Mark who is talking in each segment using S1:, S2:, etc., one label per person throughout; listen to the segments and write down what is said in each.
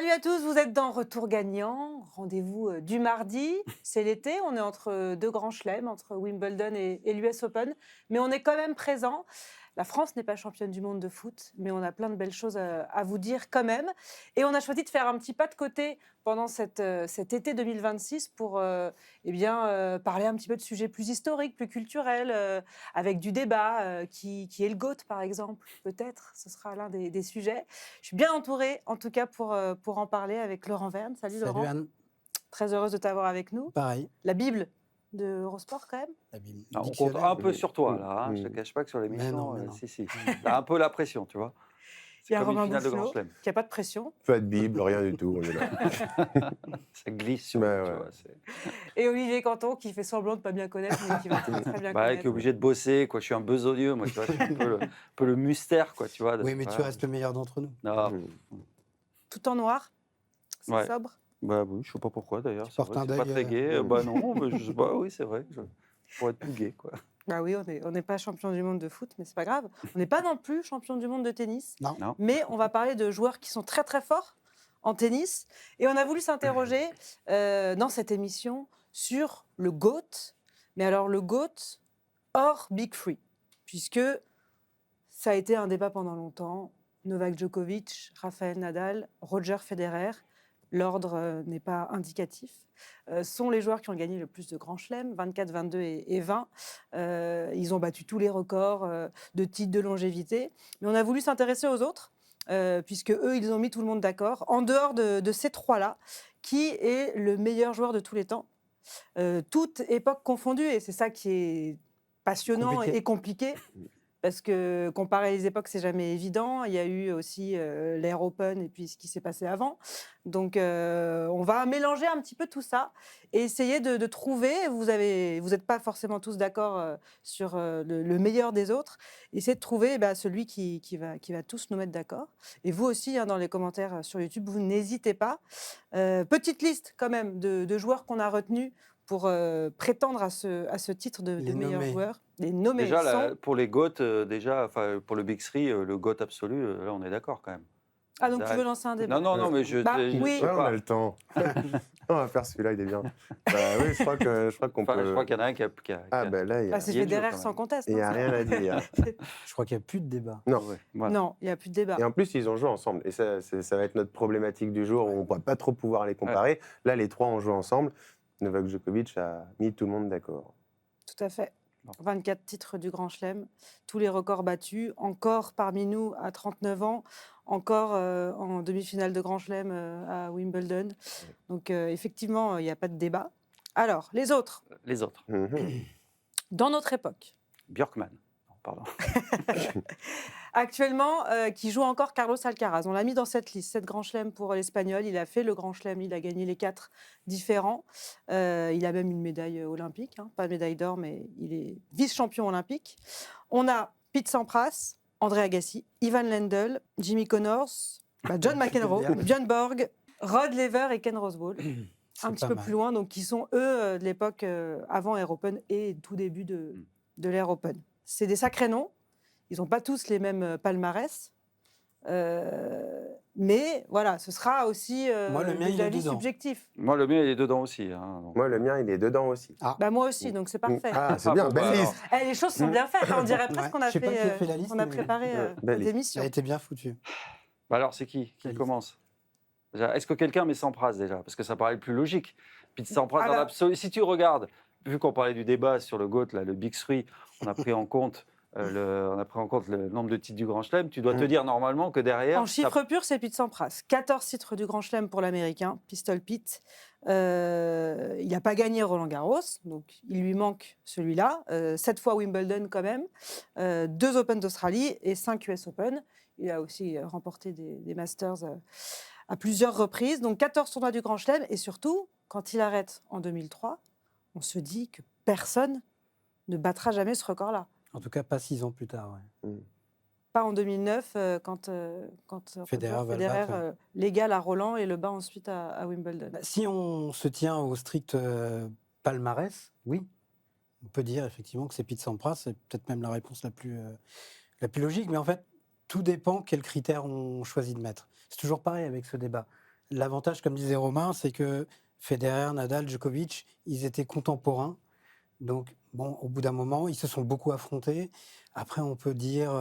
S1: Salut à tous, vous êtes dans Retour gagnant, rendez-vous du mardi, c'est l'été, on est entre deux grands chelems, entre Wimbledon et l'US Open, mais on est quand même présent. La France n'est pas championne du monde de foot, mais on a plein de belles choses à vous dire quand même. Et on a choisi de faire un petit pas de côté pendant cet été 2026 pour parler un petit peu de sujets plus historiques, plus culturels, avec du débat, qui est le GOAT par exemple, peut-être, ce sera l'un des sujets. Je suis bien entourée, en tout cas, pour en parler avec Laurent Verne. Salut Laurent.
S2: Anne.
S1: Très heureuse de t'avoir avec nous.
S2: Pareil.
S1: La Bible de Eurosport, quand même.
S2: La Bible.
S3: Ah, on compte un peu sur toi, là. Je ne te cache pas que sur l'émission,
S2: Mais non.
S3: si. T'as un peu la pression, tu vois.
S1: Il y
S3: C'est
S1: a
S3: comme une
S1: Romain
S3: finale de Grand
S1: Boufflot,
S3: Chelem.
S1: qui n'a pas de pression.
S4: Pas de Bible, rien du tout, on est là.
S3: Ça glisse sur
S4: Bah,
S3: nous, tu
S4: ouais.
S3: vois.
S1: Et Olivier Canton, qui fait semblant de ne pas bien connaître, mais qui va très bien
S3: Qui est
S1: connaître.
S3: obligé de bosser, quoi. Je suis un besogneux, moi, tu vois. Je suis un peu le mystère, quoi, tu vois.
S2: Oui, mais
S3: voilà.
S2: tu restes le meilleur d'entre nous.
S3: Non,
S1: Tout en noir, c'est
S3: Ouais.
S1: sobre.
S3: bah oui, je sais pas pourquoi, d'ailleurs.
S2: Tu
S3: C'est
S2: portes
S3: vrai,
S2: un
S3: c'est pas
S2: deuil,
S3: très gai. Bah non, mais je sais pas, oui, c'est vrai. Pour être plus gai, quoi.
S1: Bah oui, on n'est pas champion du monde de foot, mais c'est pas grave. On n'est pas non plus champion du monde de tennis.
S2: Non.
S3: Non.
S1: Mais on va parler de joueurs qui sont très très forts en tennis. Et on a voulu s'interroger dans cette émission sur le GOAT. Mais alors le GOAT hors Big Three. Puisque ça a été un débat pendant longtemps. Novak Djokovic, Rafael Nadal, Roger Federer. L'ordre n'est pas indicatif. Sont les joueurs qui ont gagné le plus de grands chelems, 24, 22 et 20. Ils ont battu tous les records de titres de longévité. Mais on a voulu s'intéresser aux autres, puisque eux, ils ont mis tout le monde d'accord. En dehors de ces trois-là, qui est le meilleur joueur de tous les temps, toute époque confondue. Et c'est ça qui est passionnant
S2: Compliqué.
S1: et compliqué. Parce que comparer les époques, c'est jamais évident. Il y a eu aussi l'Air Open et puis ce qui s'est passé avant. Donc, on va mélanger un petit peu tout ça et essayer de trouver. Vous n'êtes pas forcément tous d'accord sur le meilleur des autres. Essayez de trouver celui qui va tous nous mettre d'accord. Et vous aussi, dans les commentaires sur YouTube, vous n'hésitez pas. Petite liste quand même de joueurs qu'on a retenus pour prétendre à ce titre de
S2: Les
S1: meilleur
S2: nommés.
S1: joueur. Les nommés
S3: Déjà,
S1: sont...
S3: pour les GOAT, pour le Big Three, le GOAT absolu, là, on est d'accord, quand même.
S1: Ah, donc tu
S3: Zach.
S1: veux lancer un débat?
S3: Non, mais je...
S1: Bah,
S3: je-
S1: oui.
S3: je sais
S4: Ouais, on
S3: pas.
S4: a le temps. On va faire celui-là, il est bien. Bah oui, je crois qu'on
S3: Enfin,
S4: peut.
S3: je crois qu'il y en a un qui a...
S4: Ah, ben là,
S1: Bah, c'est
S3: il y a
S1: Federer
S3: Joe, quand
S1: sans
S3: même.
S1: conteste.
S4: il n'y a
S1: hein,
S4: rien à dire.
S2: Je crois qu'il n'y a plus de débat.
S4: Non.
S3: Ouais, voilà.
S1: Non, il n'y a plus de débat.
S4: Et en plus, ils ont joué ensemble. Et ça va être notre problématique du jour. On ne va pas trop pouvoir les comparer. Là, les trois ont joué ensemble. Novak Djokovic a mis tout le monde d'accord.
S1: Tout à fait.
S3: Bon.
S1: 24 titres du Grand Chelem, tous les records battus, encore parmi nous à 39 ans, encore en demi-finale de Grand Chelem à Wimbledon. Donc effectivement, il n'y a pas de débat. Alors, les autres,
S3: Les autres.
S1: dans notre époque,
S3: Björkman. Non, pardon.
S1: actuellement, qui joue encore Carlos Alcaraz. On l'a mis dans cette liste, 7 Grands Chelems pour l'Espagnol. Il a fait le Grand Chelem, il a gagné les 4 différents. Il a même une médaille olympique, hein, pas de médaille d'or, mais il est vice-champion olympique. On a Pete Sampras, André Agassi, Ivan Lendl, Jimmy Connors, John McEnroe, Björn Borg, Rod Laver et Ken Rosewall. Un petit
S2: pas
S1: peu
S2: mal.
S1: plus loin, donc qui sont eux de l'époque avant Air Open et tout début de l'Air Open. C'est des sacrés noms. Ils n'ont pas tous les mêmes palmarès. Mais voilà, ce sera aussi
S2: Moi, le mien,
S1: des
S2: il est
S1: avis
S2: dedans.
S1: subjectifs.
S3: Moi, le mien, il est dedans aussi. Hein, donc.
S4: Moi, le mien, il est dedans aussi.
S1: Moi aussi, donc c'est parfait.
S4: Ah, c'est bien,
S3: bon,
S4: belle
S3: bah,
S4: liste.
S1: Les choses sont bien faites. On dirait presque
S2: Ouais.
S1: qu'on a,
S2: Je sais pas qui a fait la liste,
S1: qu'on a
S2: mais-
S1: préparé
S4: belle
S1: cette
S4: liste.
S1: émission.
S2: Ça a été bien foutu.
S3: Bah alors, c'est qui
S2: Quelle
S3: commence déjà, est-ce que quelqu'un met Sampras déjà? Parce que ça paraît le plus logique. Pete Sampras, dans
S1: Alors-
S3: l'absolu, si tu regardes, vu qu'on parlait du débat sur le GOAT, là, le Big Three, on a pris en compte le nombre de titres du Grand Chelem. Tu dois te dire normalement que derrière.
S1: En chiffre pur, c'est Pete Sampras. 14 titres du Grand Chelem pour l'Américain, Pistol Pete. Il n'a pas gagné Roland Garros, donc il lui manque celui-là. 7 fois Wimbledon quand même. 2 Open d'Australie et 5 US Open. Il a aussi remporté des Masters à plusieurs reprises. Donc 14 tournois du Grand Chelem. Et surtout, quand il arrête en 2003, on se dit que personne ne battra jamais ce record-là.
S2: En tout cas, pas 6 ans plus tard. Ouais.
S1: Pas en 2009, quand
S2: Federer va le battre,
S1: l'égale à Roland et le bat ensuite à Wimbledon.
S2: Bah, si on se tient au strict palmarès, oui, on peut dire effectivement que c'est Pete Sampras, c'est peut-être même la réponse la plus logique, mais en fait, tout dépend quels critères on choisit de mettre. C'est toujours pareil avec ce débat. l'avantage, comme disait Romain, c'est que Federer, Nadal, Djokovic, ils étaient contemporains. Donc, bon, au bout d'un moment, ils se sont beaucoup affrontés. Après, on peut dire,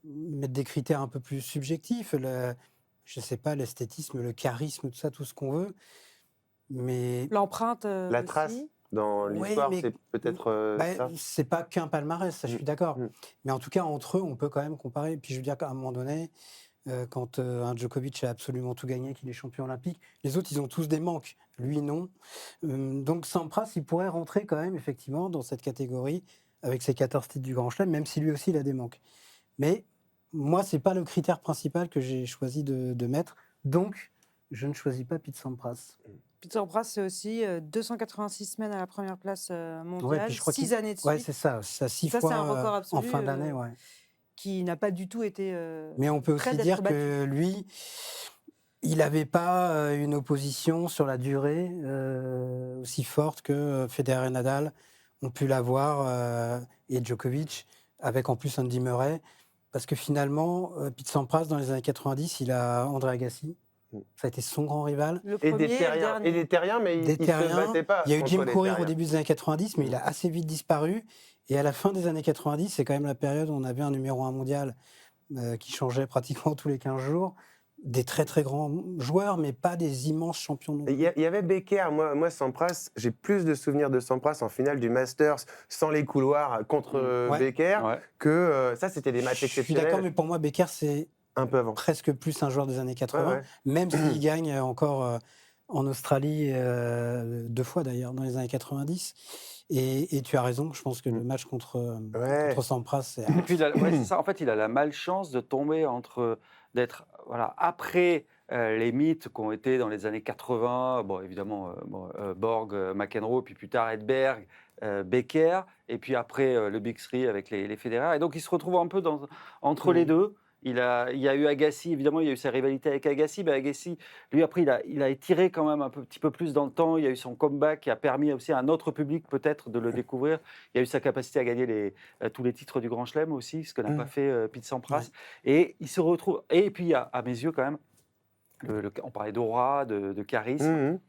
S2: mettre des critères un peu plus subjectifs, je ne sais pas, l'esthétisme, le charisme, tout ça, tout ce qu'on veut. Mais
S1: L'empreinte
S4: La trace
S1: aussi.
S4: dans
S2: Oui,
S4: l'histoire,
S2: mais
S4: c'est peut-être ça.
S2: c'est pas qu'un palmarès, ça je suis d'accord.
S4: Mm.
S2: Mais en tout cas, entre eux, on peut quand même comparer. Puis je veux dire qu'à un moment donné, quand un Djokovic a absolument tout gagné, qu'il est champion olympique, les autres, ils ont tous des manques. Lui, non. Donc Sampras, il pourrait rentrer quand même, effectivement, dans cette catégorie, avec ses 14 titres du Grand Chelem, même si lui aussi, il a des manques. Mais moi, c'est pas le critère principal que j'ai choisi de mettre. Donc, je ne choisis pas Pete Sampras.
S1: Pete Sampras, c'est aussi 286 semaines à la première place
S2: Ouais,
S1: mondiale,
S2: puis je crois
S1: 6 années de
S2: ouais,
S1: suite,
S2: c'est ça. Ça 6
S1: Ça,
S2: fois
S1: c'est un record
S2: en
S1: absolu,
S2: fin d'année, ouais.
S1: qui n'a pas du tout été
S2: Mais on peut
S1: près
S2: aussi
S1: d'être
S2: dire
S1: battu.
S2: que lui, il n'avait pas une opposition sur la durée aussi forte que Federer et Nadal ont pu l'avoir, et Djokovic, avec en plus Andy Murray. Parce que finalement, Pete Sampras, dans les années 90, il a André Agassi. Ça a été son grand rival.
S1: Le
S4: Et
S1: premier
S4: des
S1: et le
S4: terriens,
S1: dernier.
S4: et des terriens, mais
S2: Des
S4: ils se
S2: terriens.
S4: battaient pas
S2: Il y a eu
S4: contre
S2: Jim
S4: les
S2: Courier au
S4: terriens.
S2: début des années 90, mais il a assez vite disparu. Et à la fin des années 90, c'est quand même la période où on avait un numéro 1 mondial qui changeait pratiquement tous les 15 jours. Des très très grands joueurs, mais pas des immenses champions non
S4: Il
S2: plus.
S4: y avait Becker, moi Sampras, j'ai plus de souvenirs de Sampras en finale du Masters sans les couloirs contre
S2: Ouais.
S4: Becker
S3: Ouais.
S4: que ça, c'était des matchs
S2: Je suis d'accord,
S4: exceptionnels
S2: mais pour moi, Becker, c'est
S4: un peu avant.
S2: presque plus un joueur des années 80,
S4: Ouais, ouais.
S2: même s'il gagne encore en Australie 2 fois d'ailleurs dans les années 90. Et tu as raison, je pense que le match
S4: Ouais.
S2: contre Sampras, c'est
S3: Et puis, ouais, c'est ça. En fait, il a la malchance de tomber d'être voilà, après les mythes qui ont été dans les années 80, bon, évidemment, Borg, McEnroe, puis plus tard Edberg, Becker, et puis après le Big Three avec les Federer. Et donc, il se retrouve un peu entre les deux. Il y a eu Agassi, évidemment, il y a eu sa rivalité avec Agassi. Mais Agassi, lui, après, il a étiré quand même petit peu plus dans le temps. Il y a eu son comeback qui a permis aussi à un autre public peut-être de le découvrir. Il y a eu sa capacité à gagner tous les titres du Grand Chelem aussi, ce que n'a pas fait Pete Sampras. Et il se retrouve. Et puis, il y a, à mes yeux, quand même, on parlait d'aura, de charisme.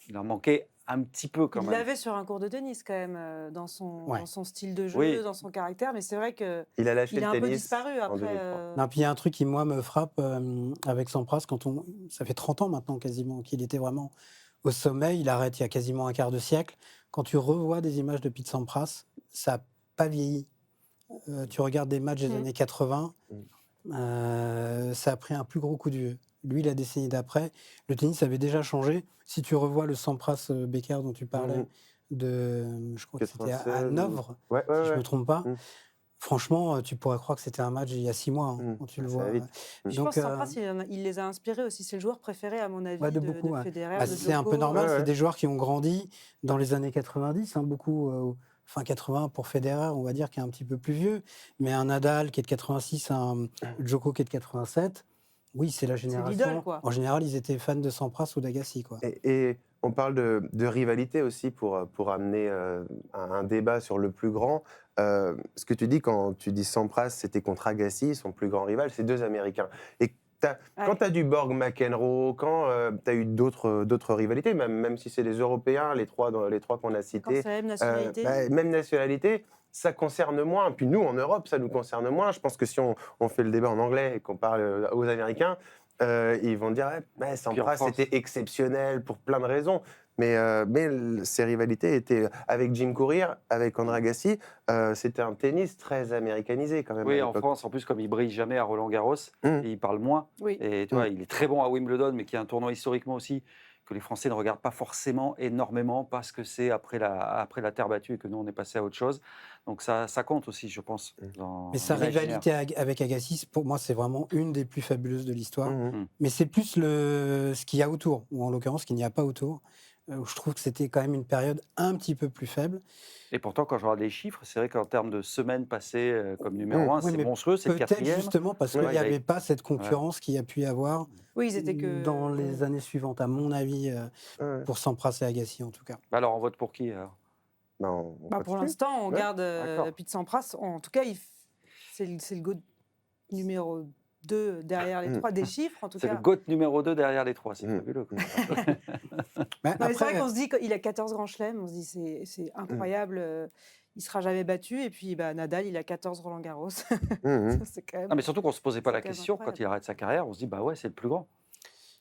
S3: Il en manquait un petit peu quand
S1: Il
S3: même.
S1: l'avait sur un cours de tennis quand même, dans son style de jeu,
S3: Oui.
S1: dans son caractère, mais c'est vrai qu'il
S4: Il a lâché
S1: a
S4: le
S1: un peu
S4: tennis
S1: disparu
S4: en
S1: après.
S4: 2003.
S2: Non, puis il y a un truc qui, moi, me frappe avec Sampras, ça fait 30 ans maintenant quasiment qu'il était vraiment au sommet, il arrête il y a quasiment un quart de siècle. Quand tu revois des images de Pete Sampras, ça n'a pas vieilli. Tu regardes des matchs des années 80, ça a pris un plus gros coup de vieux. Lui, la décennie d'après, le tennis avait déjà changé. Si tu revois le Sampras-Becker dont tu parlais, je crois que c'était à
S4: 96,
S2: Hanovre,
S4: Ouais,
S2: si je ne
S4: ouais.
S2: me trompe pas, franchement, tu pourrais croire que c'était un match il y a 6 mois, quand tu le
S4: Ça va
S2: vois.
S4: vite.
S1: Je pense que Sampras, il les a inspirés aussi. C'est le joueur préféré, à mon avis,
S2: Ouais, de
S1: de
S2: beaucoup, ouais.
S1: Federer,
S2: Bah,
S1: de
S2: c'est un
S1: Djoko.
S2: peu normal,
S4: Ouais, ouais.
S2: c'est des joueurs qui ont grandi dans les années 90, beaucoup, fin 80 pour Federer, on va dire, qui est un petit peu plus vieux, mais un Nadal qui est de 86, un Djoko qui est de 87, oui, c'est la
S1: l'idole,
S2: génération.
S1: quoi.
S2: En général, ils étaient fans de Sampras ou d'Agassi, quoi.
S4: Et on parle de rivalité aussi pour amener un débat sur le plus grand. Ce que tu dis quand tu dis Sampras, c'était contre Agassi, son plus grand rival, c'est deux Américains. Et quand tu as du Borg McEnroe, quand tu as eu d'autres rivalités, même si c'est les Européens, les trois qu'on a
S1: Quand
S4: cités,
S1: c'est la même nationalité.
S4: même nationalité, ça concerne moins. Puis nous, en Europe, ça nous concerne moins. Je pense que si on fait le débat en anglais et qu'on parle aux Américains, ils vont dire Sampras, c'était exceptionnel pour plein de raisons. Mais ces rivalités étaient avec Jim Courier, avec André Agassi, c'était un tennis très américanisé quand même.
S3: Oui,
S4: à
S3: en
S4: l'époque.
S3: France, en plus, comme il brille jamais à Roland-Garros, et il parle moins.
S1: Oui.
S3: Et tu vois, il est très bon à Wimbledon, mais qui est un tournoi historiquement aussi que les Français ne regardent pas forcément énormément parce que c'est après la terre battue et que nous, on est passé à autre chose. Donc ça compte aussi, je pense.
S2: Mais sa rivalité avec Agassi, pour moi, c'est vraiment une des plus fabuleuses de l'histoire. Mais c'est plus ce qu'il y a autour, ou en l'occurrence, ce qu'il n'y a pas autour, où je trouve que c'était quand même une période un petit peu plus faible.
S3: Et pourtant, quand je regarde les chiffres, c'est vrai qu'en termes de semaines passées comme numéro 1,
S2: Oui,
S3: c'est
S2: mais
S3: monstrueux, c'est le
S2: peut-être
S3: quatrième.
S2: justement parce qu'il n'y avait pas cette concurrence qu'il y a pu y avoir
S1: Oui, ils étaient que.
S2: dans les années suivantes, à mon avis, pour Sampras et Agassi en tout cas.
S3: Alors, on vote pour qui alors?
S1: Pour l'instant, on garde
S3: D'accord.
S1: Pete Sampras. En tout cas, c'est le GOAT numéro 2 derrière les 3, des chiffres en tout
S3: C'est
S1: cas.
S3: le GOAT numéro 2 derrière les 3, c'est
S4: Mm.
S3: fabuleux.
S2: Mais
S1: Non, mais c'est vrai
S2: après,
S1: qu'on se dit qu'il a 14 grands chelems, on se dit c'est incroyable, il sera jamais battu. Et puis Nadal, il a 14 Roland Garros. Ça, c'est quand même.
S3: Non, mais surtout qu'on ne se posait pas
S1: C'est
S3: la
S1: quand même
S3: question quand
S1: incroyable.
S3: il arrête sa carrière, on se dit bah ouais, c'est le plus grand.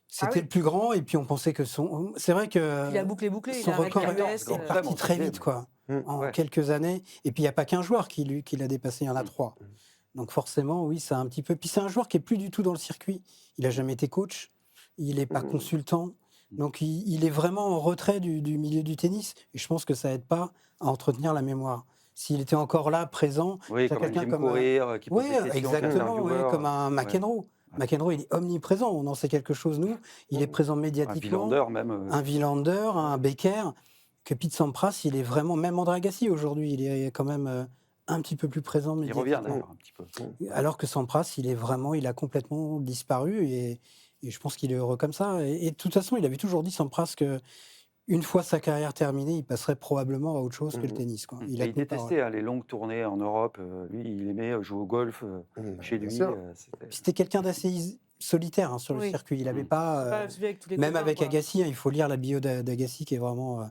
S2: c'était
S1: oui.
S2: le plus grand, et puis on pensait que son. C'est vrai que
S1: Il a bouclé, il
S2: son
S1: a arrêté
S2: record
S1: la
S2: est
S1: US.
S3: grand
S2: est
S3: chelem, on
S2: parti très
S3: disait,
S2: vite, quoi, en
S3: Ouais.
S2: quelques années. Et puis il n'y a pas qu'un joueur qui l'a dépassé, il y en a 3. Donc forcément, oui, ça a un petit peu. Puis c'est un joueur qui est plus du tout dans le circuit. Il n'a jamais été coach, il n'est pas consultant. Donc il est vraiment en retrait du milieu du tennis. Et je pense que ça aide pas à entretenir la mémoire. S'il était encore là, présent,
S3: Oui,
S2: t'as
S3: comme un
S2: quelqu'un
S3: Jim
S2: comme
S3: Courier qui pose
S2: oui,
S3: des questions, qui est
S2: exactement,
S3: intervieweur.
S2: comme un McEnroe. McEnroe, il est omniprésent. On en sait quelque chose, nous. Il est présent
S3: Un
S2: médiatiquement.
S3: Villander même.
S2: Un Villander, un Becker. Que Pete Sampras, il est vraiment, même André Agassi aujourd'hui, il est quand même un petit peu plus présent
S3: il revient
S2: médiatiquement.
S3: d'ailleurs un petit peu.
S2: Alors que Sampras, il a complètement disparu, et je pense qu'il est heureux comme ça. Et de toute façon, il avait toujours dit, Sampras, que une fois sa carrière terminée, il passerait probablement à autre chose que le tennis, quoi.
S3: Il
S2: tenu parole.
S3: détestait les longues tournées en Europe. Lui, il aimait jouer au golf chez
S4: bien
S3: lui.
S4: sûr.
S2: Puis c'était quelqu'un d'assez solitaire, hein, sur le
S1: Oui.
S2: circuit. Il n'avait
S3: Mm.
S2: pas,
S1: C'est pas celui avec tous les
S2: même
S1: copains,
S2: avec
S1: quoi.
S2: Agassi, hein, il faut lire la bio d'Agassi, qui est vraiment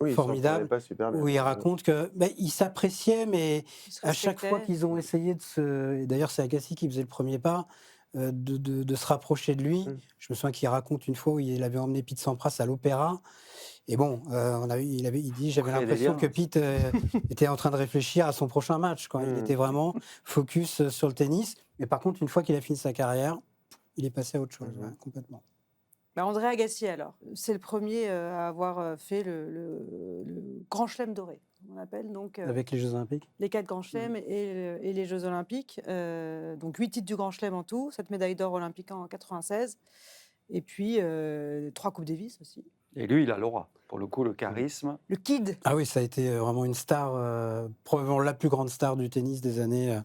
S4: Oui, il
S2: formidable,
S4: s'entendait pas super bien.
S2: où il raconte que il s'appréciait, mais
S1: Il se
S2: à chaque fois
S1: respectait.
S2: qu'ils ont essayé de se... et d'ailleurs, c'est Agassi qui faisait le premier pas, de se rapprocher de lui. Je me souviens qu'il raconte une fois où il avait emmené Pete Sampras à l'opéra. Et bon, il dit, j'avais
S3: Créer des
S2: l'impression
S3: liens.
S2: que Pete était en train de réfléchir à son prochain match, quoi. Il était vraiment focus sur le tennis. Mais par contre, une fois qu'il a fini sa carrière, il est passé à autre chose, ouais, complètement.
S1: André Agassi, alors, c'est le premier à avoir fait le Grand Chelem doré, on appelle donc
S2: Avec les Jeux Olympiques.
S1: les 4 Grands Chelems et les Jeux Olympiques. Donc 8 titres du Grand Chelem en tout, 7 médailles d'or olympiques en 96, et puis 3 Coupes Davis aussi.
S3: Et lui, il a l'aura. Pour le coup, le charisme.
S1: Le Kid,
S2: Ah oui, ça a été vraiment une star, probablement la plus grande star du tennis des années,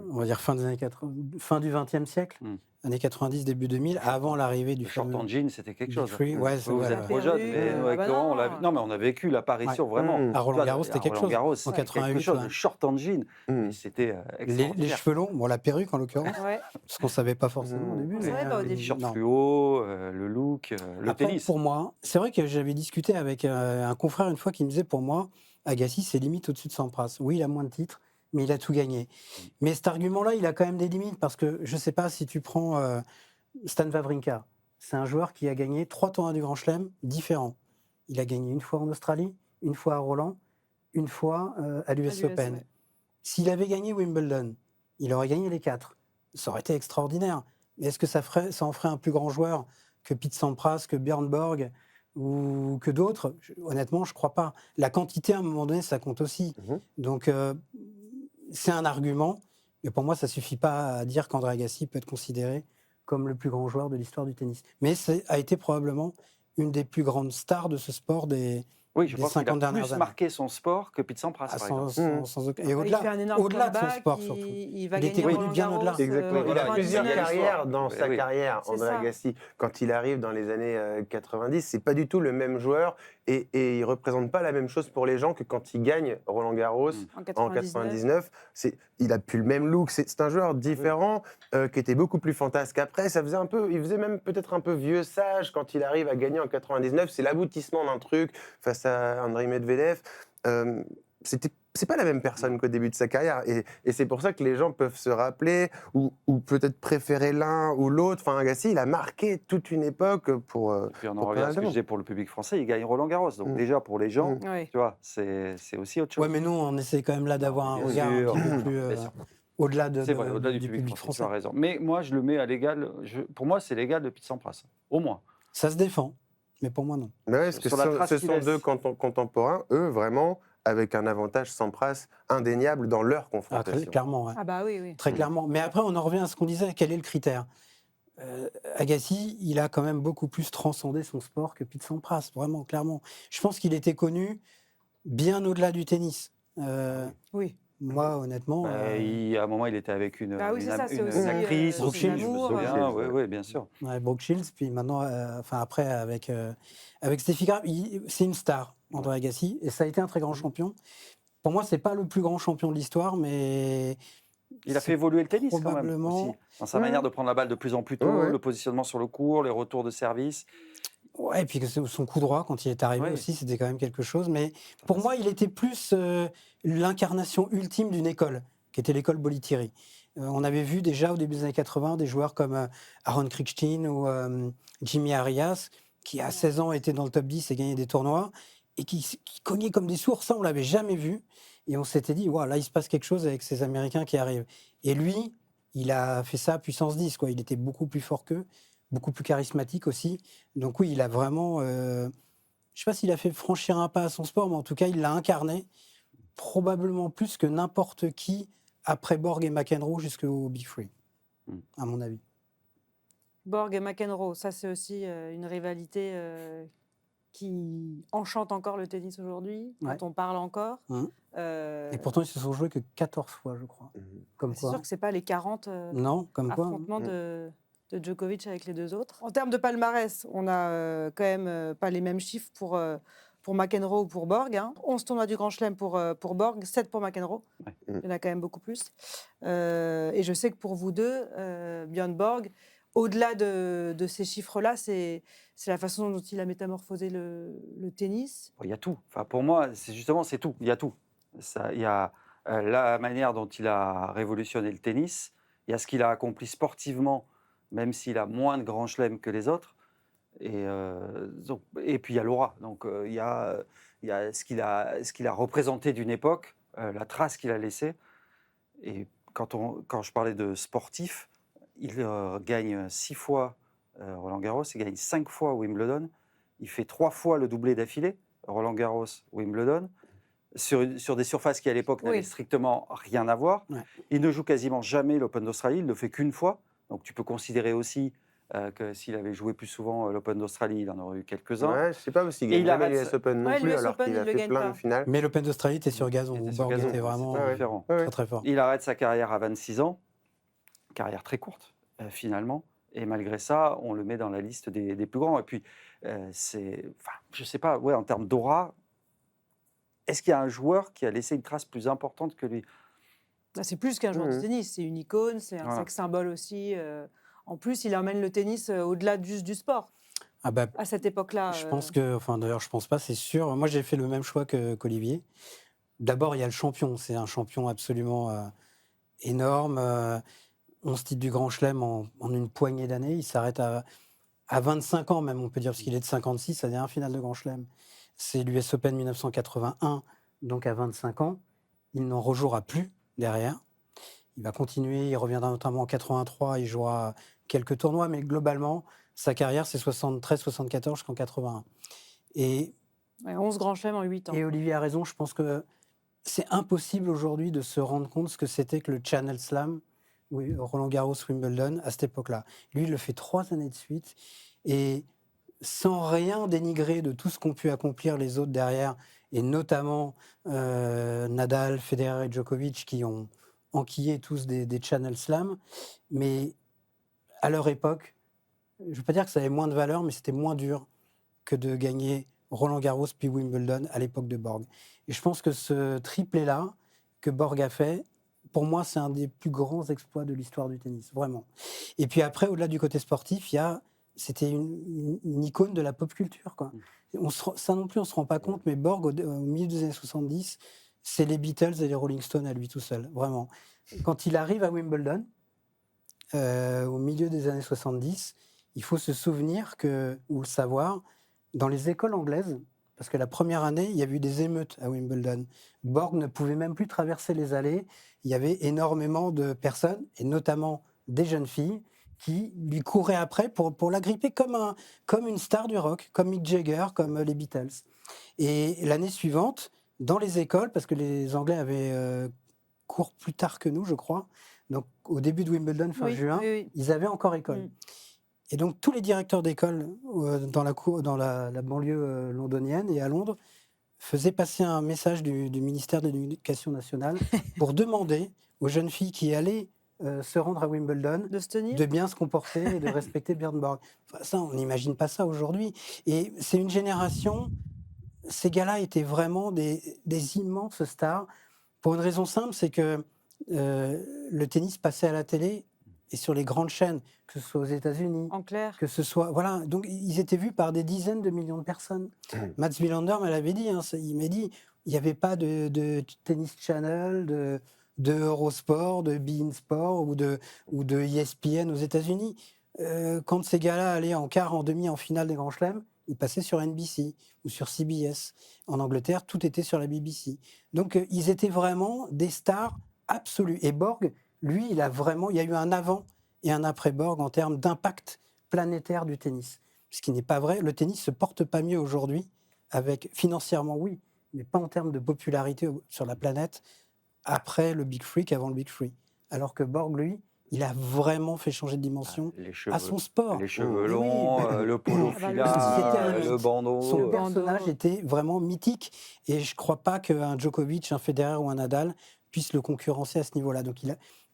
S2: on va dire fin du XXe siècle, années 90, début 2000, avant l'arrivée du
S3: Le short
S2: fameux
S3: en jean, c'était quelque
S2: Big
S3: chose.
S2: Free. Ouais,
S3: Vous
S2: voilà,
S3: êtes
S2: ouais.
S3: trop jeune, mais nous, avec
S1: bah
S3: Laurent, on
S1: non.
S3: non, mais on a vécu l'apparition vraiment.
S2: À Roland Garros, c'était quelque chose.
S3: Garros,
S2: En
S3: c'était
S2: 88,
S3: quelque chose.
S2: ouais.
S3: Le short en jean, mais c'était
S2: Les
S3: extraordinaire.
S2: cheveux longs, bon, la perruque en l'occurrence,
S1: ouais.
S2: parce qu'on ne savait pas forcément au début.
S1: On savait pas au
S3: Les
S1: début.
S3: t-shirts
S2: non.
S3: fluo, le look, le
S2: Après,
S3: tennis.
S2: pour moi, c'est vrai que j'avais discuté avec un confrère une fois qui me disait, pour moi, Agassi, c'est limite au-dessus de Sampras. Oui, il a moins de titres, mais il a tout gagné. Mais cet argument-là, il a quand même des limites, parce que je ne sais pas si tu prends Stan Wawrinka. C'est un joueur qui a gagné 3 tournois du Grand Chelem différents. Il a gagné une fois en Australie, une fois à Roland, une fois à l'US Open.
S1: ouais.
S2: S'il avait gagné Wimbledon, il aurait gagné les 4. Ça aurait été extraordinaire. Mais est-ce que ça en ferait un plus grand joueur que Pete Sampras, que Björn Borg ou que d'autres? Honnêtement, je ne crois pas. La quantité, à un moment donné, ça compte aussi. Donc, c'est un argument. Mais pour moi, ça ne suffit pas à dire qu'André Agassi peut être considéré comme le plus grand joueur de l'histoire du tennis. Mais ça a été probablement une des plus grandes stars de ce sport
S3: Oui, je
S2: des
S3: pense qu'il
S2: 50
S3: a
S2: dernières
S3: plus
S2: années.
S3: marqué son sport que Pete Sampras,
S2: Ah,
S3: par exemple.
S2: sans aucun... Et
S1: Il fait un énorme
S2: au-delà de son
S1: comeback,
S2: sport, surtout.
S1: il va
S2: Il était
S1: gagner Roland
S2: bien
S1: Garros.
S2: au-delà.
S4: Exactement. Il a
S1: 99.
S4: plusieurs carrières dans
S3: Oui,
S4: sa
S3: oui.
S4: carrière,
S1: C'est
S4: André
S1: ça.
S4: Agassi. Quand il arrive dans les années 90, c'est pas du tout le même joueur et il représente pas la même chose pour les gens que quand il gagne Roland Garros en 99. Il a plus le même look. C'est un joueur différent qui était beaucoup plus fantasque. Après, il faisait même peut-être un peu vieux sage quand il arrive à gagner en 99. C'est l'aboutissement d'un truc face à Andrei Medvedev. C'est pas la même personne qu'au début de sa carrière. Et c'est pour ça que les gens peuvent se rappeler ou peut-être préférer l'un ou l'autre. Enfin, Agassi, il a marqué toute une époque pour.
S3: Puis on en
S4: pour
S3: revient à ce que je
S4: plein de
S3: disais pour le public français, il gagne Roland Garros. Donc déjà, pour les gens,
S1: Oui.
S3: tu vois, c'est aussi autre chose.
S2: Ouais, mais nous, on essaie quand même là d'avoir un
S3: Bien
S2: regard
S3: sûr,
S2: un petit peu plus
S3: bien sûr.
S2: au-delà
S3: C'est vrai, au-delà du public français,
S2: français.
S3: tu as raison. Mais moi, je le mets à l'égal. Pour moi, c'est l'égal de Pete Sampras, au moins.
S2: Ça se défend, mais pour moi, non.
S4: Mais ouais, parce que
S3: Sur la trace
S4: ce
S3: qu'il
S4: sont
S3: laisse.
S4: deux contemporains, eux, vraiment, avec un avantage Sampras indéniable dans leur
S2: Ah,
S4: confrontation.
S2: clairement, ouais.
S1: Ah bah oui, oui.
S2: Très clairement. Mais après, on en revient à ce qu'on disait, quel est le critère? Agassi, il a quand même beaucoup plus transcendé son sport que Pete Sampras, vraiment, clairement. Je pense qu'il était connu bien au-delà du tennis.
S1: Oui.
S2: Moi, honnêtement...
S3: À un moment, il était avec une
S1: Bah oui, c'est ça, c'est
S3: une
S1: aussi,
S3: actrice,
S2: Brooke
S3: aussi,
S2: Shields,
S3: je me
S1: l'amour,
S3: souviens.
S4: Shields,
S3: Oui, bien sûr.
S2: Ouais, Brooke Shields, puis maintenant, après, avec Steffi Graf, c'est une star, André Agassi, et ça a été un très grand champion. Pour moi, c'est pas le plus grand champion de l'histoire, mais
S3: Il a
S2: c'est
S3: fait évoluer le tennis quand même
S2: probablement.
S3: aussi, dans sa
S4: Ouais,
S3: manière
S4: ouais.
S3: de prendre la balle de plus en plus tôt,
S4: Ouais, ouais.
S3: le positionnement sur le court, les retours de service.
S2: Ouais, et puis que son coup droit, quand il est arrivé
S3: Oui,
S2: aussi, c'était quand même quelque chose. Mais
S3: ça
S2: pour
S3: passe.
S2: moi, il était plus l'incarnation ultime d'une école, qui était l'école Bollettieri. On avait vu déjà au début des années 80 des joueurs comme Aaron Krickstein ou Jimmy Arias, qui à 16 ans étaient dans le top 10 et gagnaient des tournois, et qui cognaient comme des sourds. Ça, on l'avait jamais vu. Et on s'était dit, wow, là, il se passe quelque chose avec ces Américains qui arrivent. Et lui, il a fait ça à puissance 10, quoi. Il était beaucoup plus fort qu'eux, beaucoup plus charismatique aussi. Donc oui, il a vraiment, je ne sais pas s'il a fait franchir un pas à son sport, mais en tout cas, il l'a incarné probablement plus que n'importe qui après Borg et McEnroe jusqu'au Big Free,
S3: Mm.
S2: à mon avis.
S1: Borg et McEnroe, ça c'est aussi une rivalité qui enchante encore le tennis aujourd'hui,
S2: Ouais.
S1: dont on parle encore.
S2: Mm.
S1: Euh,
S2: Et pourtant, ils se sont joués que 14 fois, je crois.
S4: Mhm.
S2: Comme
S1: c'est
S2: quoi.
S1: sûr que c'est pas les 40
S2: Non, comme quoi.
S1: affrontements
S4: Mm.
S1: de Djokovic avec les deux autres. En termes de palmarès, on a quand même pas les mêmes chiffres pour McEnroe ou pour Borg. 11 tournois du Grand Chelem pour Borg, 7 pour McEnroe.
S3: Ouais.
S1: Il y en a quand même beaucoup plus. Et je sais que pour vous deux, Björn Borg, au-delà de ces chiffres-là, c'est la façon dont il a métamorphosé le tennis.
S3: Il y a tout. Enfin, pour moi, c'est tout. Il y a tout. Il y a la manière dont il a révolutionné le tennis. Il y a ce qu'il a accompli sportivement, même s'il a moins de grands chelems que les autres. Et puis il y a l'aura. Donc il y a ce qu'il a représenté d'une époque, la trace qu'il a laissée. Et quand je parlais de sportif, il gagne 6 fois Roland Garros, il gagne 5 fois Wimbledon, il fait 3 fois le doublé d'affilée, Roland Garros, Wimbledon, sur des surfaces qui à l'époque n'avaient
S1: Oui.
S3: strictement rien à voir.
S2: Ouais.
S3: Il ne joue quasiment jamais l'Open d'Australie, il ne le fait qu'une fois. Donc tu peux considérer aussi que s'il avait joué plus souvent l'Open d'Australie, il en aurait eu quelques-uns.
S4: Ouais, je sais pas, parce qu'il
S3: Et
S4: gagne
S3: il
S4: jamais
S3: arrête
S4: l'US Open non
S1: Ouais,
S4: plus,
S1: l'US
S4: alors
S1: Open,
S4: qu'il
S1: il
S4: a
S1: le
S4: fait
S1: gagne
S4: plein
S1: pas.
S4: de finales.
S2: Mais l'Open d'Australie était sur gazon,
S3: Il
S2: où
S3: était sur
S2: Borg
S3: gazon,
S2: était vraiment
S3: c'était
S4: ouais.
S3: différent.
S4: Ouais, ouais.
S2: très très fort.
S3: Il arrête sa carrière à 26 ans, carrière très courte finalement, et malgré ça, on le met dans la liste des plus grands. Et puis, je sais pas, ouais, en termes d'aura, est-ce qu'il y a un joueur qui a laissé une trace plus importante que lui?
S1: Bah, c'est plus qu'un joueur de
S4: Mhm.
S1: tennis, c'est une icône, c'est un
S3: Voilà.
S1: sex symbole aussi. En plus, il emmène le tennis au-delà juste du sport.
S2: Ah bah,
S1: À cette époque-là.
S2: je pense que, enfin d'ailleurs, je pense pas, c'est sûr. Moi, j'ai fait le même choix qu'Olivier. D'abord, il y a le champion. C'est un champion absolument énorme. 11 titres du Grand Chelem en une poignée d'années. Il s'arrête à 25 ans même, on peut dire, parce qu'il est de 56, sa dernière finale de Grand Chelem. C'est l'US Open 1981, donc à 25 ans. Il n'en rejouera plus derrière. Il va continuer, il reviendra notamment en 83, il jouera quelques tournois, mais globalement, sa carrière, c'est 73-74 jusqu'en 81. Et
S1: 11 grands chelems en 8 ans.
S2: Et Olivier a raison, je pense que c'est impossible aujourd'hui de se rendre compte ce que c'était que le Channel Slam, Roland Garros, Wimbledon, à cette époque-là. Lui, il le fait 3 années de suite, et sans rien dénigrer de tout ce qu'ont pu accomplir les autres derrière, et notamment Nadal, Federer et Djokovic, qui ont enquillé tous des Channel Slam, mais à leur époque, je ne veux pas dire que ça avait moins de valeur, mais c'était moins dur que de gagner Roland Garros puis Wimbledon à l'époque de Borg. Et je pense que ce triplé-là que Borg a fait, pour moi, c'est un des plus grands exploits de l'histoire du tennis, vraiment. Et puis après, au-delà du côté sportif, c'était une icône de la pop culture, quoi. Ça non plus, on ne se rend pas compte, mais Borg, au milieu des années 70, c'est les Beatles et les Rolling Stones à lui tout seul, vraiment. Quand il arrive à Wimbledon, au milieu des années 70, il faut se souvenir ou le savoir, dans les écoles anglaises, parce que la première année, il y a eu des émeutes à Wimbledon. Borg ne pouvait même plus traverser les allées. Il y avait énormément de personnes, et notamment des jeunes filles, qui lui couraient après pour l'agripper comme une star du rock, comme Mick Jagger, comme les Beatles. Et l'année suivante, dans les écoles, parce que les Anglais avaient cours plus tard que nous, je crois, donc au début de Wimbledon, fin juin, ils avaient encore école. Et donc, tous les directeurs d'école dans la banlieue londonienne et à Londres faisaient passer un message du ministère de l'Éducation nationale pour demander aux jeunes filles qui allaient se rendre à Wimbledon de bien se comporter et de respecter Björn Borg. Enfin, ça, on n'imagine pas ça aujourd'hui. Et c'est une génération... Ces gars-là étaient vraiment des immenses stars. Pour une raison simple, c'est que le tennis passait à la télé et sur les grandes chaînes, que ce soit aux États-Unis,
S1: En clair.
S2: que ce soit. Voilà, donc ils étaient vus par des dizaines de millions de personnes. Mats Wilander me l'avait dit, il m'a dit il n'y avait pas de Tennis Channel, de Eurosport, de beIN Sport ou de ESPN aux États-Unis. Quand ces gars-là allaient en quart, en demi, en finale des Grands Chelems, ils passaient sur NBC ou sur CBS. En Angleterre, tout était sur la BBC. Donc ils étaient vraiment des stars absolues. Et Borg, lui, il y a eu un avant et un après Borg en termes d'impact planétaire du tennis. Ce qui n'est pas vrai. Le tennis se porte pas mieux aujourd'hui, financièrement, oui, mais pas en termes de popularité sur la planète après le Big Free qu'avant le Big Free. Alors que Borg, lui, il a vraiment fait changer de dimension à son sport.
S3: Les cheveux
S2: Oui,
S3: longs, le polo
S1: Ah bah,
S3: fila,
S2: le
S3: le bandeau.
S2: Son
S1: bandeau.
S2: personnage était vraiment mythique et je ne crois pas qu'un Djokovic, un Federer ou un Nadal puisse le concurrencer à ce niveau-là. Donc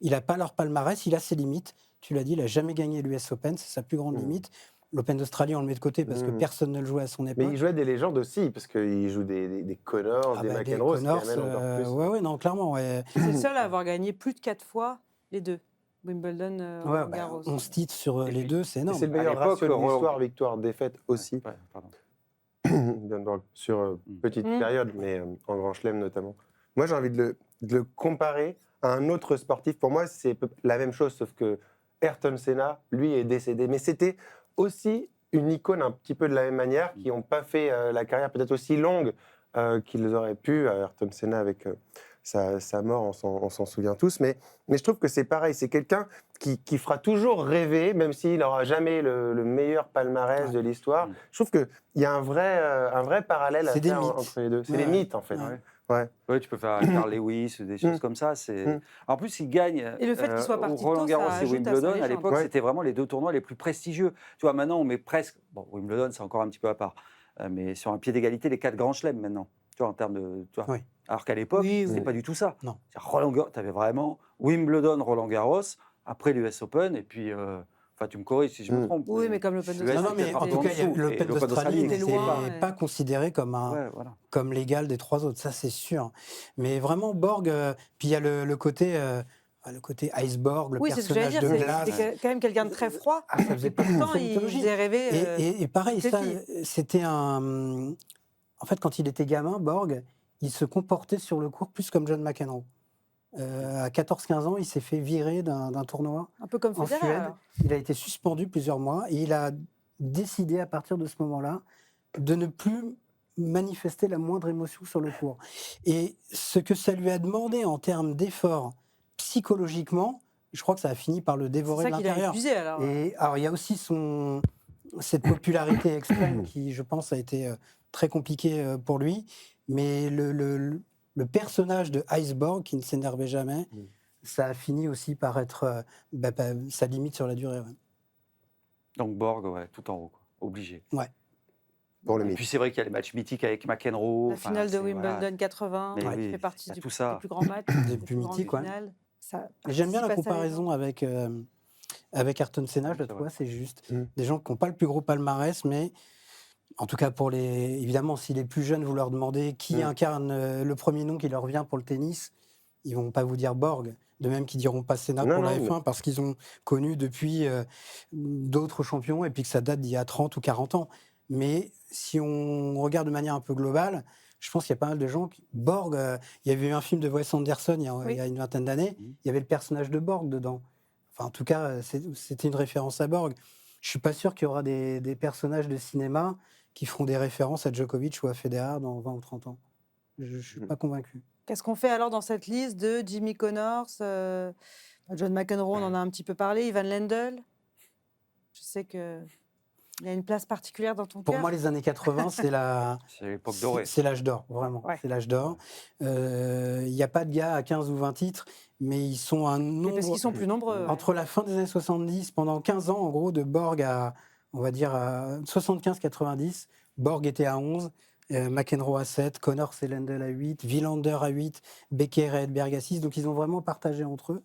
S2: il a pas leur palmarès, il a ses limites. Tu l'as dit, il n'a jamais gagné l'US Open, c'est sa plus grande limite. L'Open d'Australie, on le met de côté parce que personne ne le jouait à son époque.
S4: Mais il jouait des légendes aussi, parce qu'il joue des Connors, des McEnroe, ce qui amène encore plus.
S2: Ouais, non, clairement. Ouais.
S1: C'est le seul à avoir gagné plus de 4 fois les deux. Wimbledon,
S2: Ouais,
S1: Garros.
S2: 11 titres sur les deux, c'est
S4: Et
S2: énorme.
S4: c'est le meilleur
S3: À l'époque,
S4: ratio de
S3: Roland-
S4: l'histoire, victoire-défaite aussi,
S3: Ouais, pardon.
S4: sur petite
S1: Mm.
S4: période, mais en Grand Chelem notamment. Moi, j'ai envie de le comparer à un autre sportif. Pour moi, c'est la même chose, sauf que Ayrton Senna, lui, est décédé. Mais c'était aussi une icône un petit peu de la même manière, qui n'ont pas fait la carrière peut-être aussi longue qu'ils auraient pu. Ayrton Senna, avec sa mort, on s'en souvient tous. Mais je trouve que c'est pareil. C'est quelqu'un qui fera toujours rêver, même s'il n'aura jamais le meilleur palmarès de l'histoire. Je trouve qu'il y a un vrai parallèle à
S2: C'est des
S4: faire
S2: mythes.
S4: entre les deux. C'est
S2: Ouais.
S4: des mythes, en fait.
S2: Ouais.
S4: Ouais.
S3: Ouais, tu peux faire Carl Lewis, des choses comme ça. En plus, il gagne.
S1: Et le fait qu'il soit parti
S3: Roland
S1: tôt,
S3: Garros
S1: ça
S3: et
S1: ajoute à sa
S3: Wimbledon, à
S1: légende.
S3: l'époque,
S4: Ouais.
S3: c'était vraiment les deux tournois les plus prestigieux. Tu vois, maintenant, on met presque. Bon, Wimbledon, c'est encore un petit peu à part. Mais sur un pied d'égalité, les 4 grands chelems maintenant. Tu vois, en termes de. Tu vois.
S2: Oui.
S3: Alors qu'à l'époque,
S1: Oui,
S3: c'était
S1: oui.
S3: pas du tout ça.
S2: Non.
S3: Tu avais vraiment Wimbledon, Roland Garros, après l'US Open, et puis. Enfin, tu me corriges si je me trompe.
S1: Oui, mais comme l'Open
S3: Suède,
S1: d'Australie,
S2: Non, mais
S3: c'était
S2: en
S3: un
S2: tout
S3: peu
S2: cas,
S3: dessous. Et
S2: l'Open
S3: l'Open
S2: d'Australie
S1: était
S2: n'était
S1: loin,
S2: pas considéré comme
S3: voilà.
S2: comme l'égal des 3 autres, ça c'est sûr. Mais vraiment, Borg, puis il y a le côté iceborg, le
S1: Oui, c'est ce que j'allais
S2: personnage
S1: dire.
S2: de glace.
S1: C'était quand même quelqu'un de très froid.
S2: Ah, ça faisait
S1: Et
S2: pas
S1: pourtant,
S2: de
S1: il
S2: mythologie.
S1: faisait rêver.
S2: Et pareil,
S1: toutes les
S2: ça,
S1: filles.
S2: c'était un. En fait, quand il était gamin, Borg, il se comportait sur le court plus comme John McEnroe. À 14-15 ans, il s'est fait virer d'un tournoi
S1: Un peu comme
S2: en
S1: Federer.
S2: Suède.
S1: alors.
S2: Il a été suspendu plusieurs mois et il a décidé à partir de ce moment-là de ne plus manifester la moindre émotion sur le court. Et ce que ça lui a demandé en termes d'effort psychologiquement, je crois que ça a fini par le
S1: C'est
S2: dévorer
S1: ça
S2: de
S1: qu'il a
S2: l'intérieur.
S1: épuisé alors.
S2: Et alors il y a aussi cette popularité extrême qui, je pense, a été très compliquée pour lui. Mais le personnage de Iceborg, qui ne s'énervait jamais, ça a fini aussi par être sa limite sur la durée. Ouais.
S3: Donc Borg, ouais, tout en haut, quoi. Obligé.
S4: Pour le
S3: Et
S4: mythe.
S3: puis c'est vrai qu'il y a les matchs mythiques avec McEnroe.
S1: La
S3: enfin,
S1: finale de
S3: c'est-
S1: Wimbledon
S3: voilà.
S1: 80,
S3: Mais
S1: qui
S3: oui,
S1: fait partie
S3: il y a
S1: des
S3: tout ça.
S1: plus grands matchs,
S2: Des
S1: des
S2: plus
S1: grandes
S2: mythiques, ouais.
S1: finales. Ça
S2: Et j'aime bien la
S1: participe à sa
S2: comparaison avec Ayrton Senna, je la
S3: C'est
S2: trouve
S3: vrai.
S2: c'est juste.
S4: Mm.
S2: Des gens qui n'ont pas le plus gros palmarès, mais en tout cas évidemment, si les plus jeunes, vous leur demandez qui incarne le premier nom qui leur vient pour le tennis, ils vont pas vous dire Borg. De même qu'ils diront pas Senna
S4: Non,
S2: pour la
S4: non,
S2: F1 parce qu'ils ont connu depuis d'autres champions et puis que ça date d'il y a 30 ou 40 ans. Mais si on regarde de manière un peu globale, je pense qu'il y a pas mal de gens Borg, il y avait eu un film de Wes Anderson il y a une vingtaine d'années, il y avait le personnage de Borg dedans. Enfin, en tout cas, c'était une référence à Borg. Je suis pas sûr qu'il y aura des personnages de cinéma qui feront des références à Djokovic ou à Federer dans 20 ou 30 ans. Je ne suis pas convaincu.
S1: Qu'est-ce qu'on fait alors dans cette liste de Jimmy Connors, John McEnroe, on en a un petit peu parlé, Ivan Lendl? Je sais qu'il a une place particulière dans ton
S2: Pour
S1: cœur.
S2: moi, les années 80, c'est
S3: l'époque dorée.
S2: C'est l'âge d'or, vraiment.
S1: Ouais.
S2: C'est l'âge d'or. Il n'y a pas de gars à 15 ou 20 titres, mais ils sont un
S1: Mais
S2: nombre.
S1: parce qu'ils sont plus nombreux.
S2: Entre la fin des années 70, pendant 15 ans, en gros, de Borg à, on va dire, à 75-90, Borg était à 11, McEnroe à 7, Connors et Lendl à 8, Wilander à 8, Becker et Edberg à 6. Donc, ils ont vraiment partagé entre eux.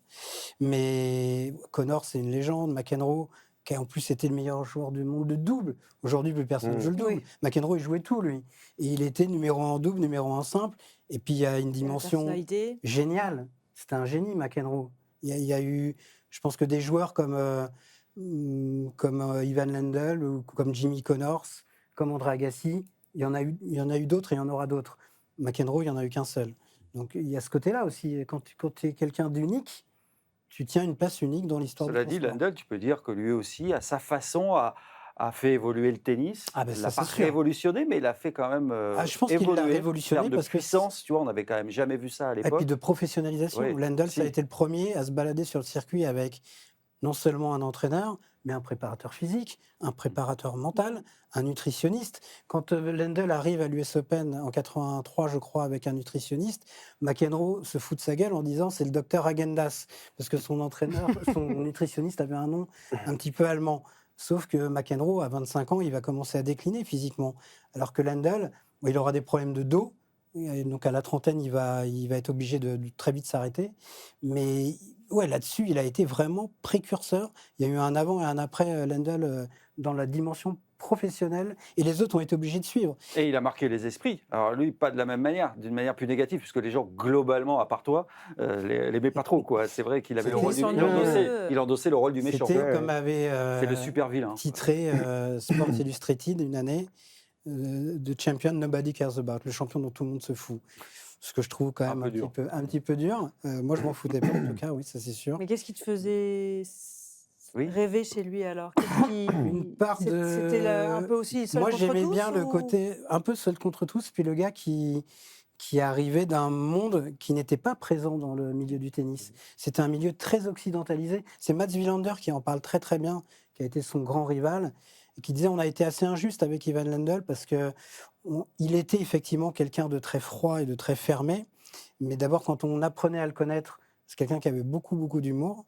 S2: Mais Connors, c'est une légende. McEnroe, qui a en plus été le meilleur joueur du monde de double. Aujourd'hui, plus personne ne joue le double.
S1: Oui.
S2: McEnroe, il jouait tout, lui. Et il était numéro 1 en double, numéro 1 simple. Et puis, il y a une
S1: La
S2: dimension
S1: personnalité.
S2: géniale. c'était un génie, McEnroe. Il y a eu, je pense que des joueurs comme Ivan Lendl ou comme Jimmy Connors, comme André Agassi, il y en a eu d'autres et il y en aura d'autres. McEnroe, il n'y en a eu qu'un seul. Donc il y a ce côté-là aussi. Quand tu es quelqu'un d'unique, tu tiens une place unique dans l'histoire du
S3: Cela dit,
S2: sport.
S3: Lendl, tu peux dire que lui aussi, à sa façon, a fait évoluer le tennis.
S2: Ah ben
S3: Il
S2: ça,
S3: l'a
S2: c'est
S3: pas
S2: sûr.
S3: révolutionné, mais il a fait quand même
S2: Je pense qu'il l'a
S3: évoluer.
S2: révolutionné
S3: En termes de
S2: parce que
S3: puissance, tu vois, on n'avait quand même jamais vu ça à
S2: et puis
S3: l'époque.
S2: de professionnalisation.
S3: Oui,
S2: Lendl, ça a
S3: si.
S2: été le premier à se balader sur le circuit avec non seulement un entraîneur, mais un préparateur physique, un préparateur mental, un nutritionniste. Quand Lendl arrive à l'US Open en 83, je crois, avec un nutritionniste, McEnroe se fout de sa gueule en disant c'est le docteur Agendas, parce que son entraîneur, son nutritionniste avait un nom un petit peu allemand. Sauf que McEnroe, à 25 ans, il va commencer à décliner physiquement, alors que Lendl, il aura des problèmes de dos. Et donc à la trentaine, il va être obligé de très vite s'arrêter. Mais ouais, là-dessus, il a été vraiment précurseur. Il y a eu un avant et un après Lendl dans la dimension professionnelle, et les autres ont été obligés de suivre.
S3: Et il a marqué les esprits. Alors lui, pas de la même manière, d'une manière plus négative, puisque les gens, globalement, à part toi, l'aimaient pas trop, quoi. C'est vrai qu'il avait le
S2: C'était
S3: rôle du...
S1: ennuyeux.
S3: Il endossait le rôle du méchant.
S2: C'était
S4: Ouais.
S2: comme avait
S3: C'est le super vilain.
S2: titré Sports Illustrated une année, The Champion Nobody Cares About, le champion dont tout le monde se fout. Ce que je trouve quand même un petit peu dur. Moi, je m'en foutais pas, en tout cas, oui, ça c'est sûr.
S1: Mais qu'est-ce qui te faisait
S3: Oui.
S1: rêver chez lui alors? Qu'est-ce qui-
S2: Une part de...
S1: C'était un peu aussi seul
S2: Moi,
S1: contre
S2: j'aimais
S1: tous,
S2: bien le
S1: ou-
S2: côté un peu seul contre tous, puis le gars qui arrivait d'un monde qui n'était pas présent dans le milieu du tennis. C'était un milieu très occidentalisé. C'est Mats Wilander qui en parle très très bien, qui a été son grand rival, et qui disait on a été assez injuste avec Ivan Lendl parce que il était effectivement quelqu'un de très froid et de très fermé, mais d'abord quand on apprenait à le connaître, c'est quelqu'un qui avait beaucoup d'humour.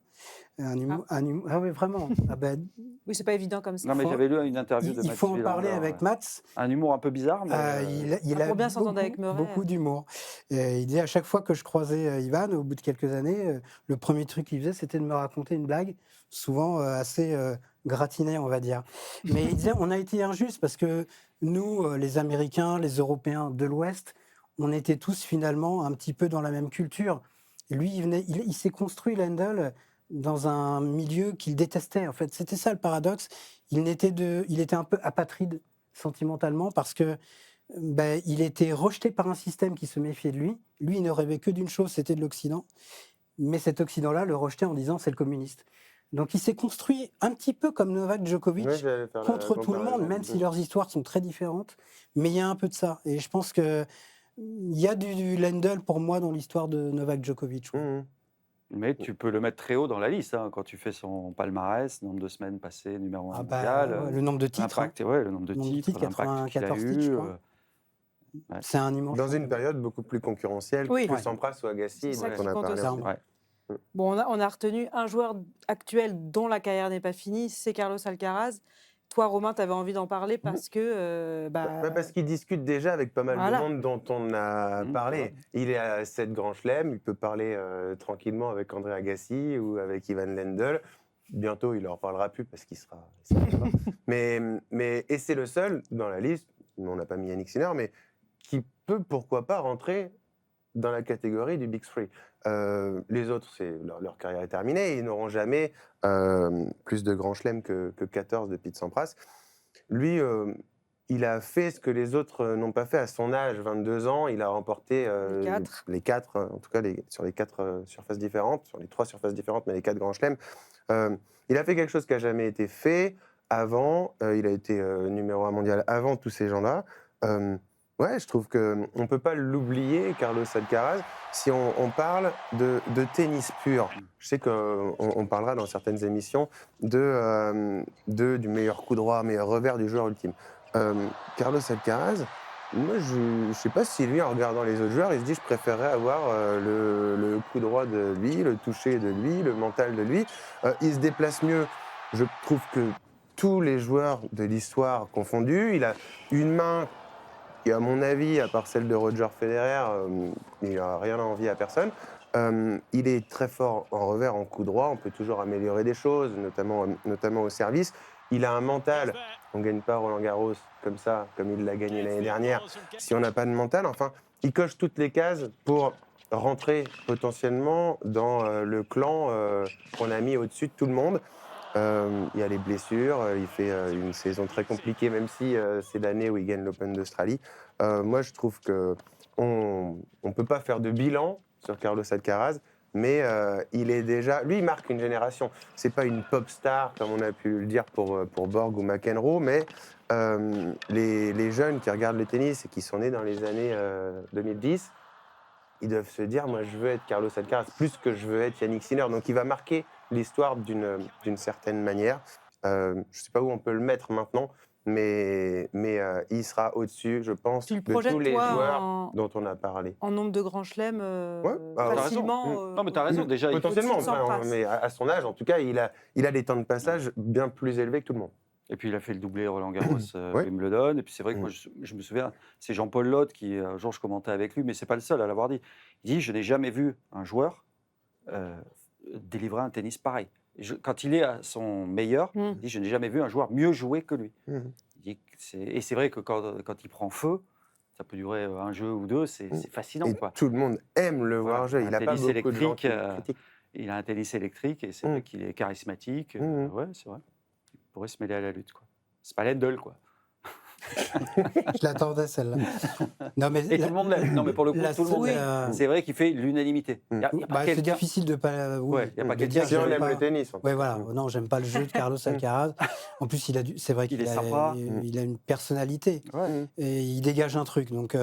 S2: Ah oui, vraiment. Ah ben,
S1: Oui, c'est pas évident comme ça.
S3: Non, mais
S2: Faut-
S3: j'avais lu une interview de
S2: il
S3: Mats
S2: faut en parler
S3: Wilander,
S2: avec
S3: ouais.
S2: Mats.
S3: Un humour un peu bizarre, mais...
S2: Il
S1: Faut bien s'entendre avec Murray.
S2: beaucoup d'humour. Il disait à chaque fois que je croisais Ivan, au bout de quelques années, le premier truc qu'il faisait, c'était de me raconter une blague, souvent assez gratinée, on va dire. Mais il disait, on a été injuste parce que nous, les Américains, les Européens de l'Ouest, on était tous finalement un petit peu dans la même culture. Lui, il s'est construit, Lendl, dans un milieu qu'il détestait. En fait, c'était ça le paradoxe. Il était un peu apatride sentimentalement parce que il était rejeté par un système qui se méfiait de lui. Lui, il ne rêvait que d'une chose, c'était de l'Occident. Mais cet Occident-là le rejetait en disant c'est le communiste. Donc il s'est construit un petit peu comme Novak Djokovic,
S4: Ouais, j'allais faire la
S2: contre tout le monde,
S4: comparaison.
S2: même si leurs histoires sont très différentes. Mais il y a un peu de ça. Et je pense qu'il y a du Lendl pour moi dans l'histoire de Novak Djokovic.
S4: Mhm.
S3: Mais tu peux le mettre très haut dans la liste, hein, quand tu fais son palmarès, nombre de semaines passées numéro 1 mondial,
S2: Ouais, le nombre de titres.
S3: l'impact, ouais, le nombre de titres, l'impact qu'il a
S2: 94 titres, je
S3: eu.
S2: crois. C'est un immense.
S4: Dans une période beaucoup plus concurrentielle
S1: Oui.
S4: que
S2: Ouais.
S4: Sampras ou Agassi,
S1: C'est ça
S4: dont
S1: qui
S4: on a
S1: compte
S4: parlé
S1: aussi.
S4: aussi.
S3: Ouais.
S1: Bon, on a retenu un joueur actuel dont la carrière n'est pas finie, c'est Carlos Alcaraz. Toi, Romain, tu avais envie d'en parler parce que...
S4: Parce qu'il discute déjà avec pas mal
S1: Voilà.
S4: de monde dont on a parlé.
S3: Ouais.
S4: Il est à 7 grands chelems, il peut parler tranquillement avec André Agassi ou avec Ivan Lendl. Bientôt, il leur parlera plus parce qu'il sera mort. Et c'est le seul dans la liste, on n'a pas mis Yannick Sinner, mais qui peut, pourquoi pas, rentrer dans la catégorie du Big Three. Les autres, leur carrière est terminée, ils n'auront jamais plus de grands chelems que 14 de Pete Sampras. Lui, il a fait ce que les autres n'ont pas fait à son âge, 22 ans. Il a remporté les quatre, en tout cas sur les 4 surfaces différentes, sur les 3 surfaces différentes, mais les 4 grands chelems. Il a fait quelque chose qui n'a jamais été fait avant. Il a été numéro 1 mondial avant tous ces gens-là. Ouais, je trouve qu'on ne peut pas l'oublier, Carlos Alcaraz, si on parle de tennis pur. Je sais qu'on parlera dans certaines émissions du meilleur coup droit, meilleur revers du joueur ultime. Carlos Alcaraz, moi, je ne sais pas si lui, en regardant les autres joueurs, il se dit je préférerais avoir le coup droit de lui, le toucher de lui, le mental de lui. Il se déplace mieux. Je trouve que tous les joueurs de l'histoire confondus, il a une main qui, à mon avis, à part celle de Roger Federer, il n'a rien à envier à personne. Il est très fort en revers, en coup droit. On peut toujours améliorer des choses, notamment au service. Il a un mental. On ne gagne pas Roland-Garros comme ça, comme il l'a gagné l'année dernière, si on n'a pas de mental. Enfin, il coche toutes les cases pour rentrer potentiellement dans le clan qu'on a mis au-dessus de tout le monde. Il y a les blessures, il fait une saison très compliquée, même si c'est l'année où il gagne l'Open d'Australie. Moi, je trouve qu'on ne peut pas faire de bilan sur Carlos Alcaraz, mais il est déjà... Lui, il marque une génération. C'est pas une pop star, comme on a pu le dire pour Borg ou McEnroe, mais les jeunes qui regardent le tennis et qui sont nés dans les années 2010, ils doivent se dire, moi, je veux être Carlos Alcaraz plus que je veux être Yannick Sinner. Donc, il va marquer l'histoire d'une certaine manière. Je ne sais pas où on peut le mettre maintenant, mais il sera au-dessus, je pense,
S1: Tu le
S4: de
S1: projettes,
S4: tous les
S1: toi,
S4: joueurs dont on a parlé.
S1: en nombre de grands chelems
S4: Ouais, bah,
S3: t'as
S1: facilement.
S3: raison. Non, mais t'as raison. Déjà,
S4: Potentiellement,
S1: au-dessus de Sampras.
S4: mais à son âge, en tout cas, il a des temps de passage bien plus élevés que tout le monde.
S3: Et puis il a fait le doublé Roland Garros,
S4: Ouais.
S3: Wimbledon. Et puis c'est vrai que moi, je me souviens, c'est Jean-Paul Lotte qui, un jour, je commentais avec lui, mais c'est pas le seul à l'avoir dit. Il dit, je n'ai jamais vu un joueur délivrer un tennis pareil. Quand il est à son meilleur, il dit, je n'ai jamais vu un joueur mieux jouer que lui. Il dit que et c'est vrai que quand il prend feu, ça peut durer un jeu ou deux, c'est fascinant.
S4: Et
S3: Quoi.
S4: tout le monde aime le
S3: Voilà,
S4: voir jouer. Il n'a pas
S3: tennis
S4: beaucoup de gens qui le
S3: électrique,
S4: critiquent.
S3: Il a un tennis électrique et c'est vrai qu'il est charismatique. Ouais, c'est vrai. Il pourrait se mêler à la lutte. Quoi. C'est pas Lendl, quoi.
S2: Je l'attendais, celle-là. Non, mais
S3: Et tout le monde l'aime. Non, mais pour le coup, tout le monde
S2: seule,
S3: l'aime. C'est vrai qu'il fait l'unanimité. Il y a pas
S2: c'est
S3: quelqu'un.
S2: difficile de pas. Oui,
S3: Ouais, y a pas
S2: de
S3: quelqu'un
S2: dire
S3: qui
S4: Si
S2: que
S4: on
S2: j'aime
S4: aime
S2: pas.
S4: le tennis. en
S2: Ouais,
S4: tout
S2: voilà.
S4: cas.
S2: Non, j'aime pas le jeu de Carlos Alcaraz. En plus, c'est vrai qu'il
S3: est sympa.
S2: il a une personnalité
S3: Ouais.
S2: et il dégage un truc. Donc,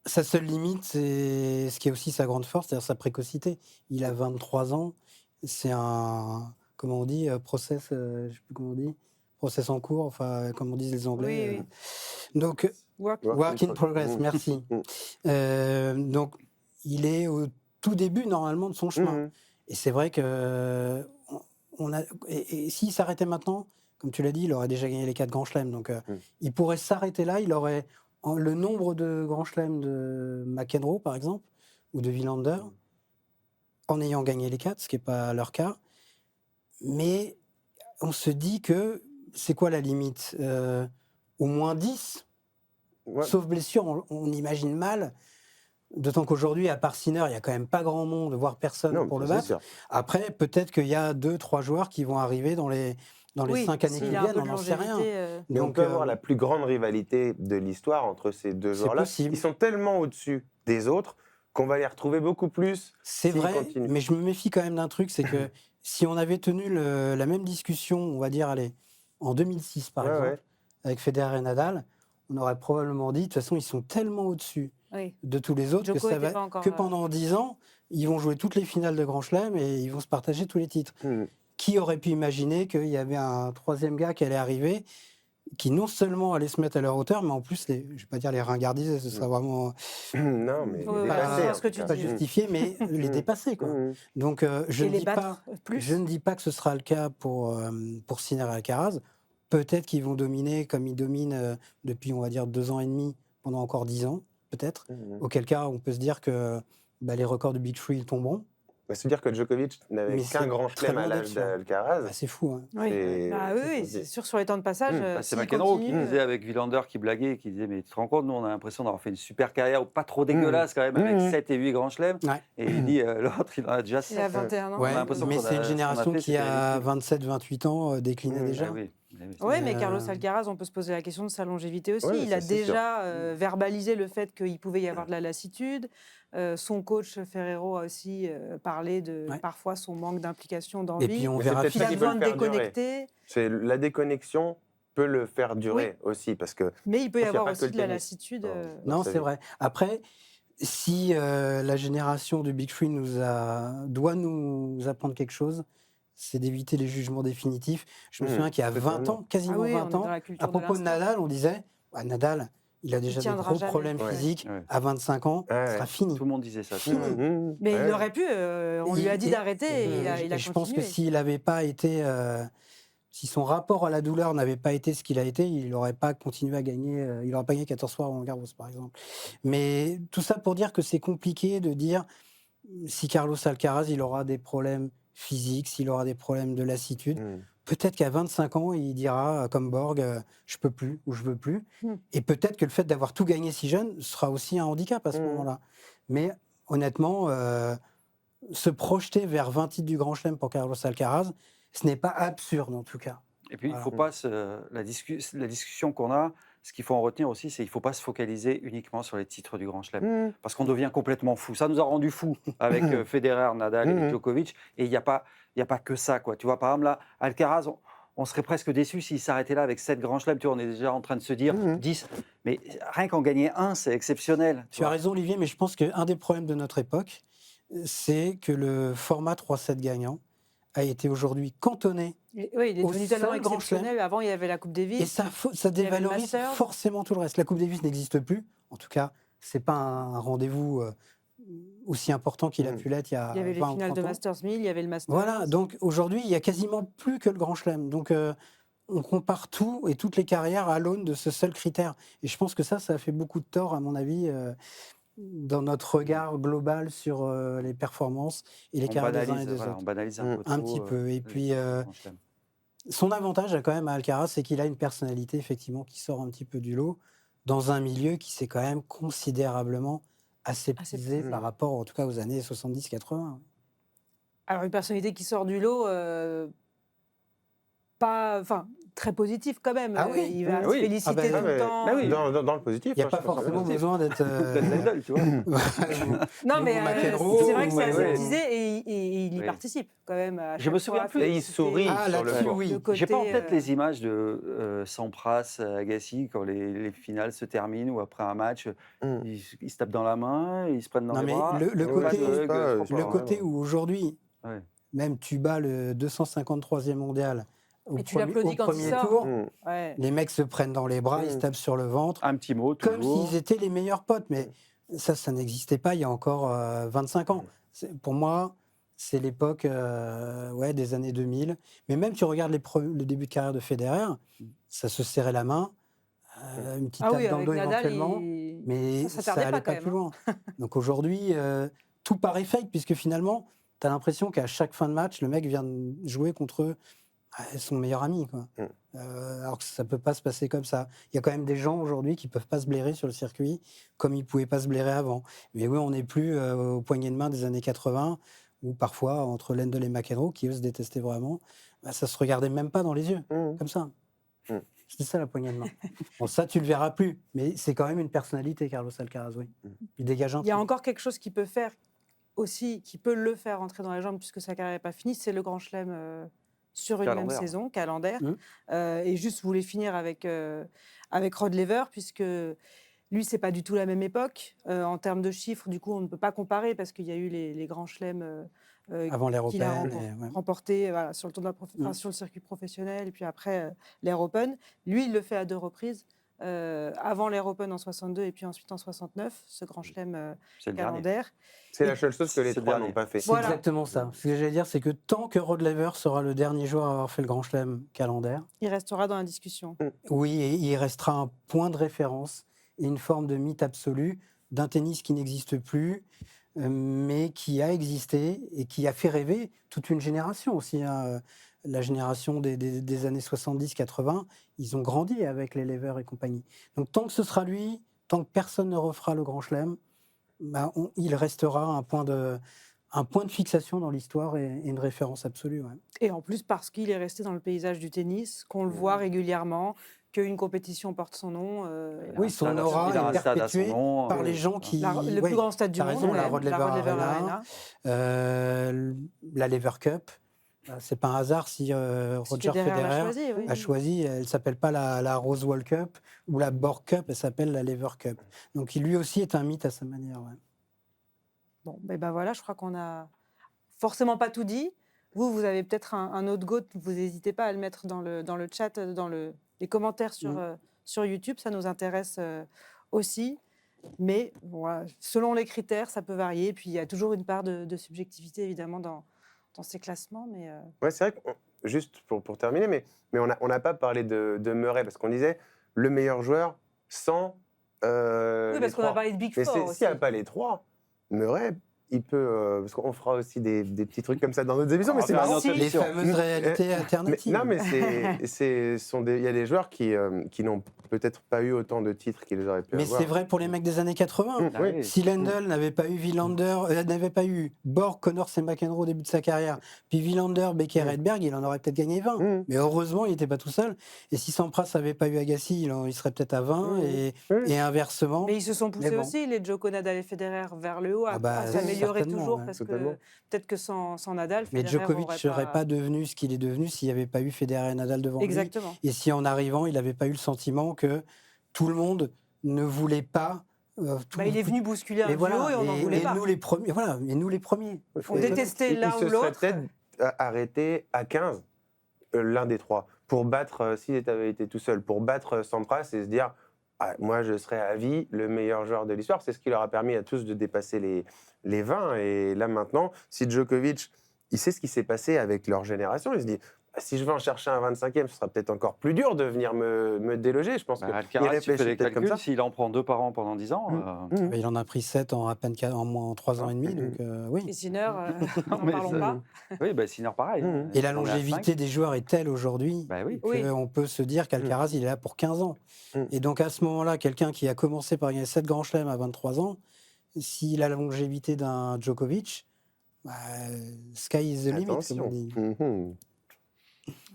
S2: sa seule limite, c'est ce qui est aussi sa grande force, c'est-à-dire sa précocité. Il a 23 ans. C'est un, comment on dit, process, je sais plus comment on dit, process en cours, enfin, comme on disent les Anglais.
S1: Oui.
S2: Donc,
S1: Work.
S2: work in progress, merci. Donc, il est au tout début, normalement, de son chemin. Et c'est vrai que et s'il s'arrêtait maintenant, comme tu l'as dit, il aurait déjà gagné les 4 grands chelems. Donc, il pourrait s'arrêter là. Il aurait le nombre de grands chelems de McEnroe, par exemple, ou de Wilander, en ayant gagné les 4, ce qui n'est pas leur cas. Mais on se dit que c'est quoi la limite au moins 10.
S4: Ouais.
S2: Sauf blessure, on imagine mal. D'autant qu'aujourd'hui, à part Sinner, il n'y a quand même pas grand monde, voire personne
S4: Non,
S2: pour le
S4: ça,
S2: battre.
S4: c'est sûr.
S2: Après, peut-être qu'il y a 2-3 joueurs qui vont arriver dans les 5 années qui
S1: s'il a un peu
S2: viennent,
S1: de
S2: on n'en sait rien.
S1: longévité,
S4: Mais on
S2: Donc,
S4: peut avoir la plus grande rivalité de l'histoire entre ces deux
S2: c'est
S4: joueurs-là.
S2: possible.
S4: Ils sont tellement au-dessus des autres qu'on va les retrouver beaucoup plus.
S2: C'est
S4: s'ils
S2: vrai,
S4: continuent.
S2: mais je me méfie quand même d'un truc, c'est que si on avait tenu la même discussion, on va dire, allez, en 2006 par
S4: Ouais,
S2: exemple,
S4: ouais.
S2: avec Federer et Nadal, on aurait probablement dit, de toute façon, ils sont tellement au-dessus
S1: oui.
S2: de tous les autres
S1: Djoko
S2: que,
S1: était pas encore,
S2: pendant 10 ans, ils vont jouer toutes les finales de Grand Chelem et ils vont se partager tous les titres. Qui aurait pu imaginer qu'il y avait un troisième gars qui allait arriver, qui non seulement allait se mettre à leur hauteur, mais en plus, je ne vais pas dire les ringardiser, ce serait vraiment
S4: Non, mais
S1: Ouais,
S4: les
S1: ouais,
S4: dépasser,
S1: c'est
S4: en
S1: ce que
S4: tout
S1: tu
S4: cas.
S2: pas
S1: dis.
S2: justifier, mais les dépasser. Quoi. Donc, je
S1: Et
S2: ne
S1: les
S2: dis
S1: battre
S2: pas,
S1: plus.
S2: je ne dis pas que ce sera le cas pour Sinner et Alcaraz. Peut-être qu'ils vont dominer comme ils dominent depuis, on va dire, 2 ans et demi, pendant encore 10 ans, peut-être. Auquel cas, on peut se dire que les records de Big Free ils tomberont.
S4: C'est-à-dire que Djokovic n'avait
S2: Mais
S4: qu'un
S2: c'est
S4: grand
S2: très
S4: chelem à
S2: loin
S4: l'âge
S2: d'être sûr.
S4: d'Alcaraz.
S2: C'est fou. Hein.
S1: Oui,
S4: C'est-
S1: c'est sûr, sur les temps de passage.
S3: C'est
S1: s'il
S3: McEnroe qui
S1: continue,
S3: disait avec Wilander qui blaguait, qui disait mais tu te rends compte, nous on a l'impression d'avoir fait une super carrière, pas trop dégueulasse quand même, avec 7 et 8 grands chelems.
S2: Ouais.
S3: Et il dit l'autre il en a déjà
S1: il a
S3: 7.
S1: 21 ans.
S2: Ouais,
S3: l'impression
S2: mais
S3: qu'on
S2: c'est
S3: a-
S2: une
S3: ce qu'on a
S2: génération
S3: fait,
S2: qui,
S3: c'était
S2: à
S3: ridicule.
S2: 27-28 ans, déclinait déjà.
S3: Ah oui.
S1: Oui, mais Carlos
S2: Euh,
S1: Alcaraz, on peut se poser la question de sa longévité aussi.
S4: Ouais,
S1: il
S4: ça,
S1: a
S4: c'est
S1: déjà verbalisé le fait qu'il pouvait y avoir de la lassitude. Son coach Ferrero a aussi parlé de parfois son manque d'implication,
S2: Et
S1: d'envie.
S2: puis on
S4: Mais c'est
S2: verra.
S4: peut-être
S1: Il a
S4: ça qui
S1: besoin
S4: peut
S1: de
S4: le faire durer.
S1: déconnecter,
S4: C'est la déconnexion peut le faire durer aussi parce que
S1: mais il peut y
S4: Je pense qu'il y a
S1: avoir
S4: pas que
S1: aussi
S4: le
S1: de la
S4: tennis.
S1: lassitude.
S2: Non,
S4: ça
S2: c'est
S4: y est.
S2: vrai. Après, si la génération du Big Free doit nous apprendre quelque chose, c'est d'éviter les jugements définitifs. Je me souviens qu'il y a 20
S4: totalement.
S2: ans, quasiment
S1: Ah oui, on
S2: 20
S1: est
S2: ans,
S1: dans la
S2: à
S1: culture de
S2: propos de
S1: l'instant.
S2: Nadal, on disait Nadal, il a déjà des
S1: tiendra
S2: gros
S1: jamais.
S2: problèmes
S4: Ouais.
S2: physiques.
S3: Ouais.
S2: À 25 ans,
S4: Ouais,
S2: ce sera
S4: ouais.
S2: fini.
S3: Tout le monde disait ça.
S1: Mais
S4: Ouais.
S1: il aurait pu, on lui a dit d'arrêter et il a
S2: je pense que
S1: continué.
S2: s'il n'avait pas été, si son rapport à la douleur n'avait pas été ce qu'il a été, il n'aurait pas continué à gagner, il n'aurait pas gagné 14 fois Roland Garros, par exemple. Mais tout ça pour dire que c'est compliqué de dire si Carlos Alcaraz, il aura des problèmes physiques, s'il aura des problèmes de lassitude. Peut-être qu'à 25 ans, il dira, comme Borg, je peux plus ou je veux plus. Et peut-être que le fait d'avoir tout gagné si jeune sera aussi un handicap à ce moment-là. Mais honnêtement, se projeter vers 20 titres du Grand Chelem pour Carlos Alcaraz, ce n'est pas absurde en tout cas.
S3: Et puis, il
S2: Voilà.
S3: faut pas la discussion qu'on a, ce qu'il faut en retenir aussi, c'est qu'il ne faut pas se focaliser uniquement sur les titres du Grand Chelem. Parce qu'on devient complètement fou. Ça nous a rendu fous avec Federer, Nadal et Djokovic. Et il n'y a pas que ça, quoi. Tu vois, par exemple, là, Alcaraz, on serait presque déçu s'il s'arrêtait là avec 7 Grands Chelems. Tu vois, on est déjà en train de se dire 10. Mais rien qu'en gagner un, c'est exceptionnel.
S2: Tu as raison, Olivier, mais je pense qu'un des problèmes de notre époque, c'est que le format 3-7 gagnant a été aujourd'hui cantonné.
S1: Oui, il est
S2: au
S1: devenu tellement
S2: seul Grand
S1: exceptionnel. Avant, il y avait la Coupe Davis.
S2: Et ça
S1: il y avait le
S2: dévalorise
S1: Masters.
S2: forcément tout le reste. La Coupe Davis n'existe plus. En tout cas, ce n'est pas un rendez-vous aussi important qu'il a pu l'être il y a 20
S1: Il y avait les finales de Masters 1000, il y avait le Masters.
S2: Voilà, donc aujourd'hui, il n'y a quasiment plus que le Grand Chelem. Donc on compare tout et toutes les carrières à l'aune de ce seul critère. Et je pense que ça a fait beaucoup de tort, à mon avis, dans notre regard global sur les performances et les carrières des uns et des autres.
S3: On banalise un peu
S2: Un
S3: trop,
S2: petit peu. Et puis,
S3: Grand Chelem.
S2: son avantage quand même à Alcaraz, c'est qu'il a une personnalité effectivement qui sort un petit peu du lot dans un milieu qui s'est quand même considérablement aseptisé par rapport, en tout cas, aux années 70-80.
S1: Alors, une personnalité qui sort du lot, très positive quand même.
S2: Ah oui,
S1: il va se
S3: oui.
S1: féliciter
S2: Ah ben,
S1: tout le temps.
S3: mais oui.
S4: Dans le positif.
S2: Il n'y a
S4: moi,
S2: pas
S4: je pense que
S2: forcément
S4: c'est
S2: besoin d'être...
S3: Lidl, tu vois.
S1: Non, mais
S2: McEnroe,
S1: c'est vrai que c'est
S2: ouais.
S1: aseptisé et il y
S3: Oui.
S1: participe quand même. À
S3: Je me
S1: chaque
S3: souviens
S1: fois.
S3: plus.
S4: Et il sourit
S2: Ah,
S4: sur le
S2: là-dessus,
S4: court.
S2: oui.
S1: côté,
S3: J'ai pas en tête les images de Sampras, Agassi, quand les finales se terminent ou après un match, ils se tapent dans la main, ils se prennent dans
S2: Non,
S3: les
S2: mais
S3: bras.
S2: le
S4: Ouais,
S2: côté,
S4: c'est pas- c'est
S2: le
S4: pas
S2: côté
S4: vrai,
S2: où aujourd'hui,
S3: Ouais.
S2: même tu bats le 253e mondial au
S1: Et tu l'applaudis quand il
S2: premier
S1: sort.
S2: tour,
S1: Ouais.
S2: les mecs se prennent dans les bras, ils se tapent sur le ventre,
S3: Un petit mot,
S2: comme
S3: toujours.
S2: s'ils étaient les meilleurs potes. Mais ça n'existait pas il y a encore 25 ans. Pour moi, c'est l'époque des années 2000. Mais même tu regardes le début de carrière de Federer, ça se serrait la main, une petite
S1: Ah
S2: tape
S1: oui,
S2: dans le
S1: avec
S2: dos
S1: Nadal,
S2: éventuellement, mais
S1: ça
S2: ça
S1: tardait
S2: n'allait
S1: pas
S2: pas
S1: quand
S2: plus
S1: même.
S2: loin. Donc aujourd'hui, tout paraît fake, puisque finalement, tu as l'impression qu'à chaque fin de match, le mec vient de jouer contre son meilleur ami, quoi. Alors que ça ne peut pas se passer comme ça. Il y a quand même des gens aujourd'hui qui ne peuvent pas se blairer sur le circuit comme ils ne pouvaient pas se blairer avant. Mais oui, on n'est plus aux poignées de main des années 80, où parfois, entre Lendl et McEnroe, qui eux se détestaient vraiment, ça ne se regardait même pas dans les yeux, comme ça. C'était ça la poignée de main. Bon, ça, tu le verras plus, mais c'est quand même une personnalité, Carlos Alcaraz, oui. Il dégage un
S1: Il y a
S2: truc.
S1: encore quelque chose qui peut faire aussi, qui peut le faire entrer dans les jambes puisque sa carrière n'est pas finie, c'est le Grand Chelem sur une même
S3: Calendaire.
S1: saison, calendaire. Et juste, je voulais finir avec Rod Laver, puisque lui, c'est pas du tout la même époque. En termes de chiffres, du coup, on ne peut pas comparer parce qu'il y a eu les Grands Chelems
S2: Avant l'Air
S1: qu'il a
S2: Open.
S1: remporté sur le tournoi sur le circuit professionnel et puis après l'Air Open. Lui, il le fait à 2 reprises. Avant l'Air Open en 62 et puis ensuite en 69, ce Grand Chelem
S3: C'est le dernier.
S1: calendaire.
S4: C'est la seule chose que les
S3: C'est
S4: trois
S3: le
S4: n'ont pas fait.
S2: C'est
S1: Voilà.
S2: exactement ça. Ce que j'allais dire, c'est que tant que Rod Laver sera le dernier joueur à avoir fait le Grand Chelem calendaire,
S1: Il restera dans la discussion.
S2: oui, et il restera un point de référence et une forme de mythe absolu d'un tennis qui n'existe plus, mais qui a existé et qui a fait rêver toute une génération aussi. La génération des années 70-80, ils ont grandi avec les Laver et compagnie. Donc tant que ce sera lui, tant que personne ne refera le Grand Chelem, il restera un point de fixation dans l'histoire et une référence absolue. Ouais.
S1: Et en plus, parce qu'il est resté dans le paysage du tennis, qu'on le voit régulièrement, qu'une compétition porte son nom.
S2: Oui, son aura
S3: il a un
S2: est
S3: stade à son
S2: perpétuée
S3: nom,
S2: par les gens qui...
S1: Le plus grand stade du
S2: t'as
S1: monde,
S2: raison, la
S1: même,
S2: Rod Laver
S1: Arena.
S2: La Lever Cup. C'est pas un hasard si Roger Federer a choisi, elle s'appelle pas la Rosewall Cup ou la Borg Cup, elle s'appelle la Lever Cup. Donc lui aussi est un mythe à sa manière. Ouais.
S1: Bon, ben voilà, je crois qu'on a forcément pas tout dit. Vous avez peut-être un autre GOAT, vous n'hésitez pas à le mettre dans le chat, dans les commentaires sur YouTube, ça nous intéresse aussi. Mais voilà, selon les critères, ça peut varier. Puis il y a toujours une part de subjectivité, évidemment, dans ces classements. Mais
S4: Ouais, c'est vrai que, juste pour terminer, mais on n'a pas parlé de Murray, parce qu'on disait le meilleur joueur sans
S1: oui, parce qu'on a parlé de Big
S4: Mais
S1: Four aussi.
S4: s'il n'y a pas les trois, Murray, il peut, parce qu'on fera aussi des petits trucs comme ça dans d'autres émissions, mais
S3: On
S4: c'est
S3: va faire
S4: marrant.
S3: une autre
S2: Les
S3: émission.
S2: fameuses réalités alternatives.
S4: Non, mais il y a des joueurs qui n'ont peut-être pas eu autant de titres qu'ils auraient pu
S2: Mais
S4: avoir.
S2: c'est vrai pour les mecs des années 80.
S3: Ah
S4: Oui.
S3: oui.
S2: Si Lendl n'avait pas eu Wilander, n'avait pas eu Borg, Connors et McEnroe au début de sa carrière, puis Wilander, Becker et Edberg, il en aurait peut-être gagné 20.
S4: Mm.
S2: Mais heureusement, il n'était pas tout seul. Et si Sampras n'avait pas eu Agassi, il serait peut-être à 20
S4: Mm.
S2: et inversement.
S1: Mais ils se sont poussés
S2: Mais bon.
S1: aussi, les Djoko, Nadal et Federer, vers le haut,
S2: Ah bah,
S1: à s'améliorer
S2: certainement,
S1: toujours,
S2: ouais.
S1: parce
S4: Totalement.
S1: que peut-être que sans Nadal,
S2: Mais
S1: Federer
S2: Djokovic ne serait pas devenu ce qu'il est devenu s'il n'y avait pas eu Federer et Nadal devant
S1: Exactement.
S2: lui. Et si en arrivant, il n'avait pas eu le sentiment que tout le monde ne voulait pas.
S1: Il est venu bousculer un duo et on n'en voulait pas.
S2: Nous les premiers, voilà, et nous les premiers.
S1: On détestait l'un ou
S4: Il se serait
S1: l'autre.
S4: peut-être arrêté à 15, l'un des trois, pour battre, s'il avait été tout seul, pour battre Sampras et se dire ah, moi, je serai à vie le meilleur joueur de l'histoire. C'est ce qui leur a permis à tous de dépasser les 20. Et là, maintenant, si Djokovic, il sait ce qui s'est passé avec leur génération, il se dit si je vais en chercher un 25e, ce sera peut-être encore plus dur de venir me déloger. Je pense qu'il
S3: Alcaraz, tu fais
S4: réfléchit
S3: les
S4: peut-être comme
S3: calculs,
S4: ça.
S3: s'il en prend 2 par an pendant 10 ans.
S2: Il en a pris 7 en à peine en 3 ans et demi. Donc, oui.
S1: Et Sinner, n'en
S3: mais
S1: parlons
S3: ça-
S1: pas.
S3: Oui, Sinner pareil.
S2: Et la
S3: On est à
S2: longévité
S3: 5.
S2: des joueurs est telle aujourd'hui
S3: Bah oui.
S1: Oui.
S2: qu'on peut se dire qu'Alcaraz, il est là pour 15 ans.
S4: Mm.
S2: Et donc, à ce moment-là, quelqu'un qui a commencé par gagner 7 grands chelems à 23 ans, s'il a la longévité d'un Djokovic, sky is the limit, comme
S4: Attention.
S2: on dit.
S4: Mhm.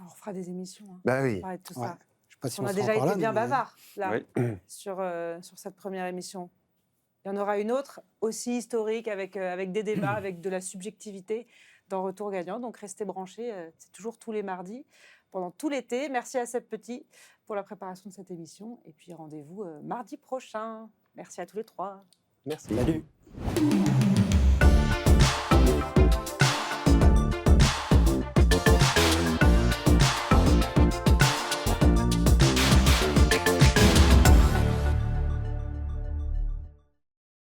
S1: On refera des émissions.
S4: Bah
S1: On
S4: oui.
S1: parler de tout
S2: Ouais.
S1: ça.
S2: Je sais pas si
S1: On a
S2: sera
S1: déjà
S2: encore
S1: été
S2: là,
S1: bien
S2: mais-
S1: bavard là
S3: Oui.
S1: sur cette première émission. Il y en aura une autre aussi historique avec des débats, avec de la subjectivité dans Retour gagnant. Donc restez branchés, c'est toujours tous les mardis pendant tout l'été. Merci à Seb Petit pour la préparation de cette émission. Et puis rendez-vous mardi prochain. Merci à tous les trois.
S4: Merci.
S2: Salut.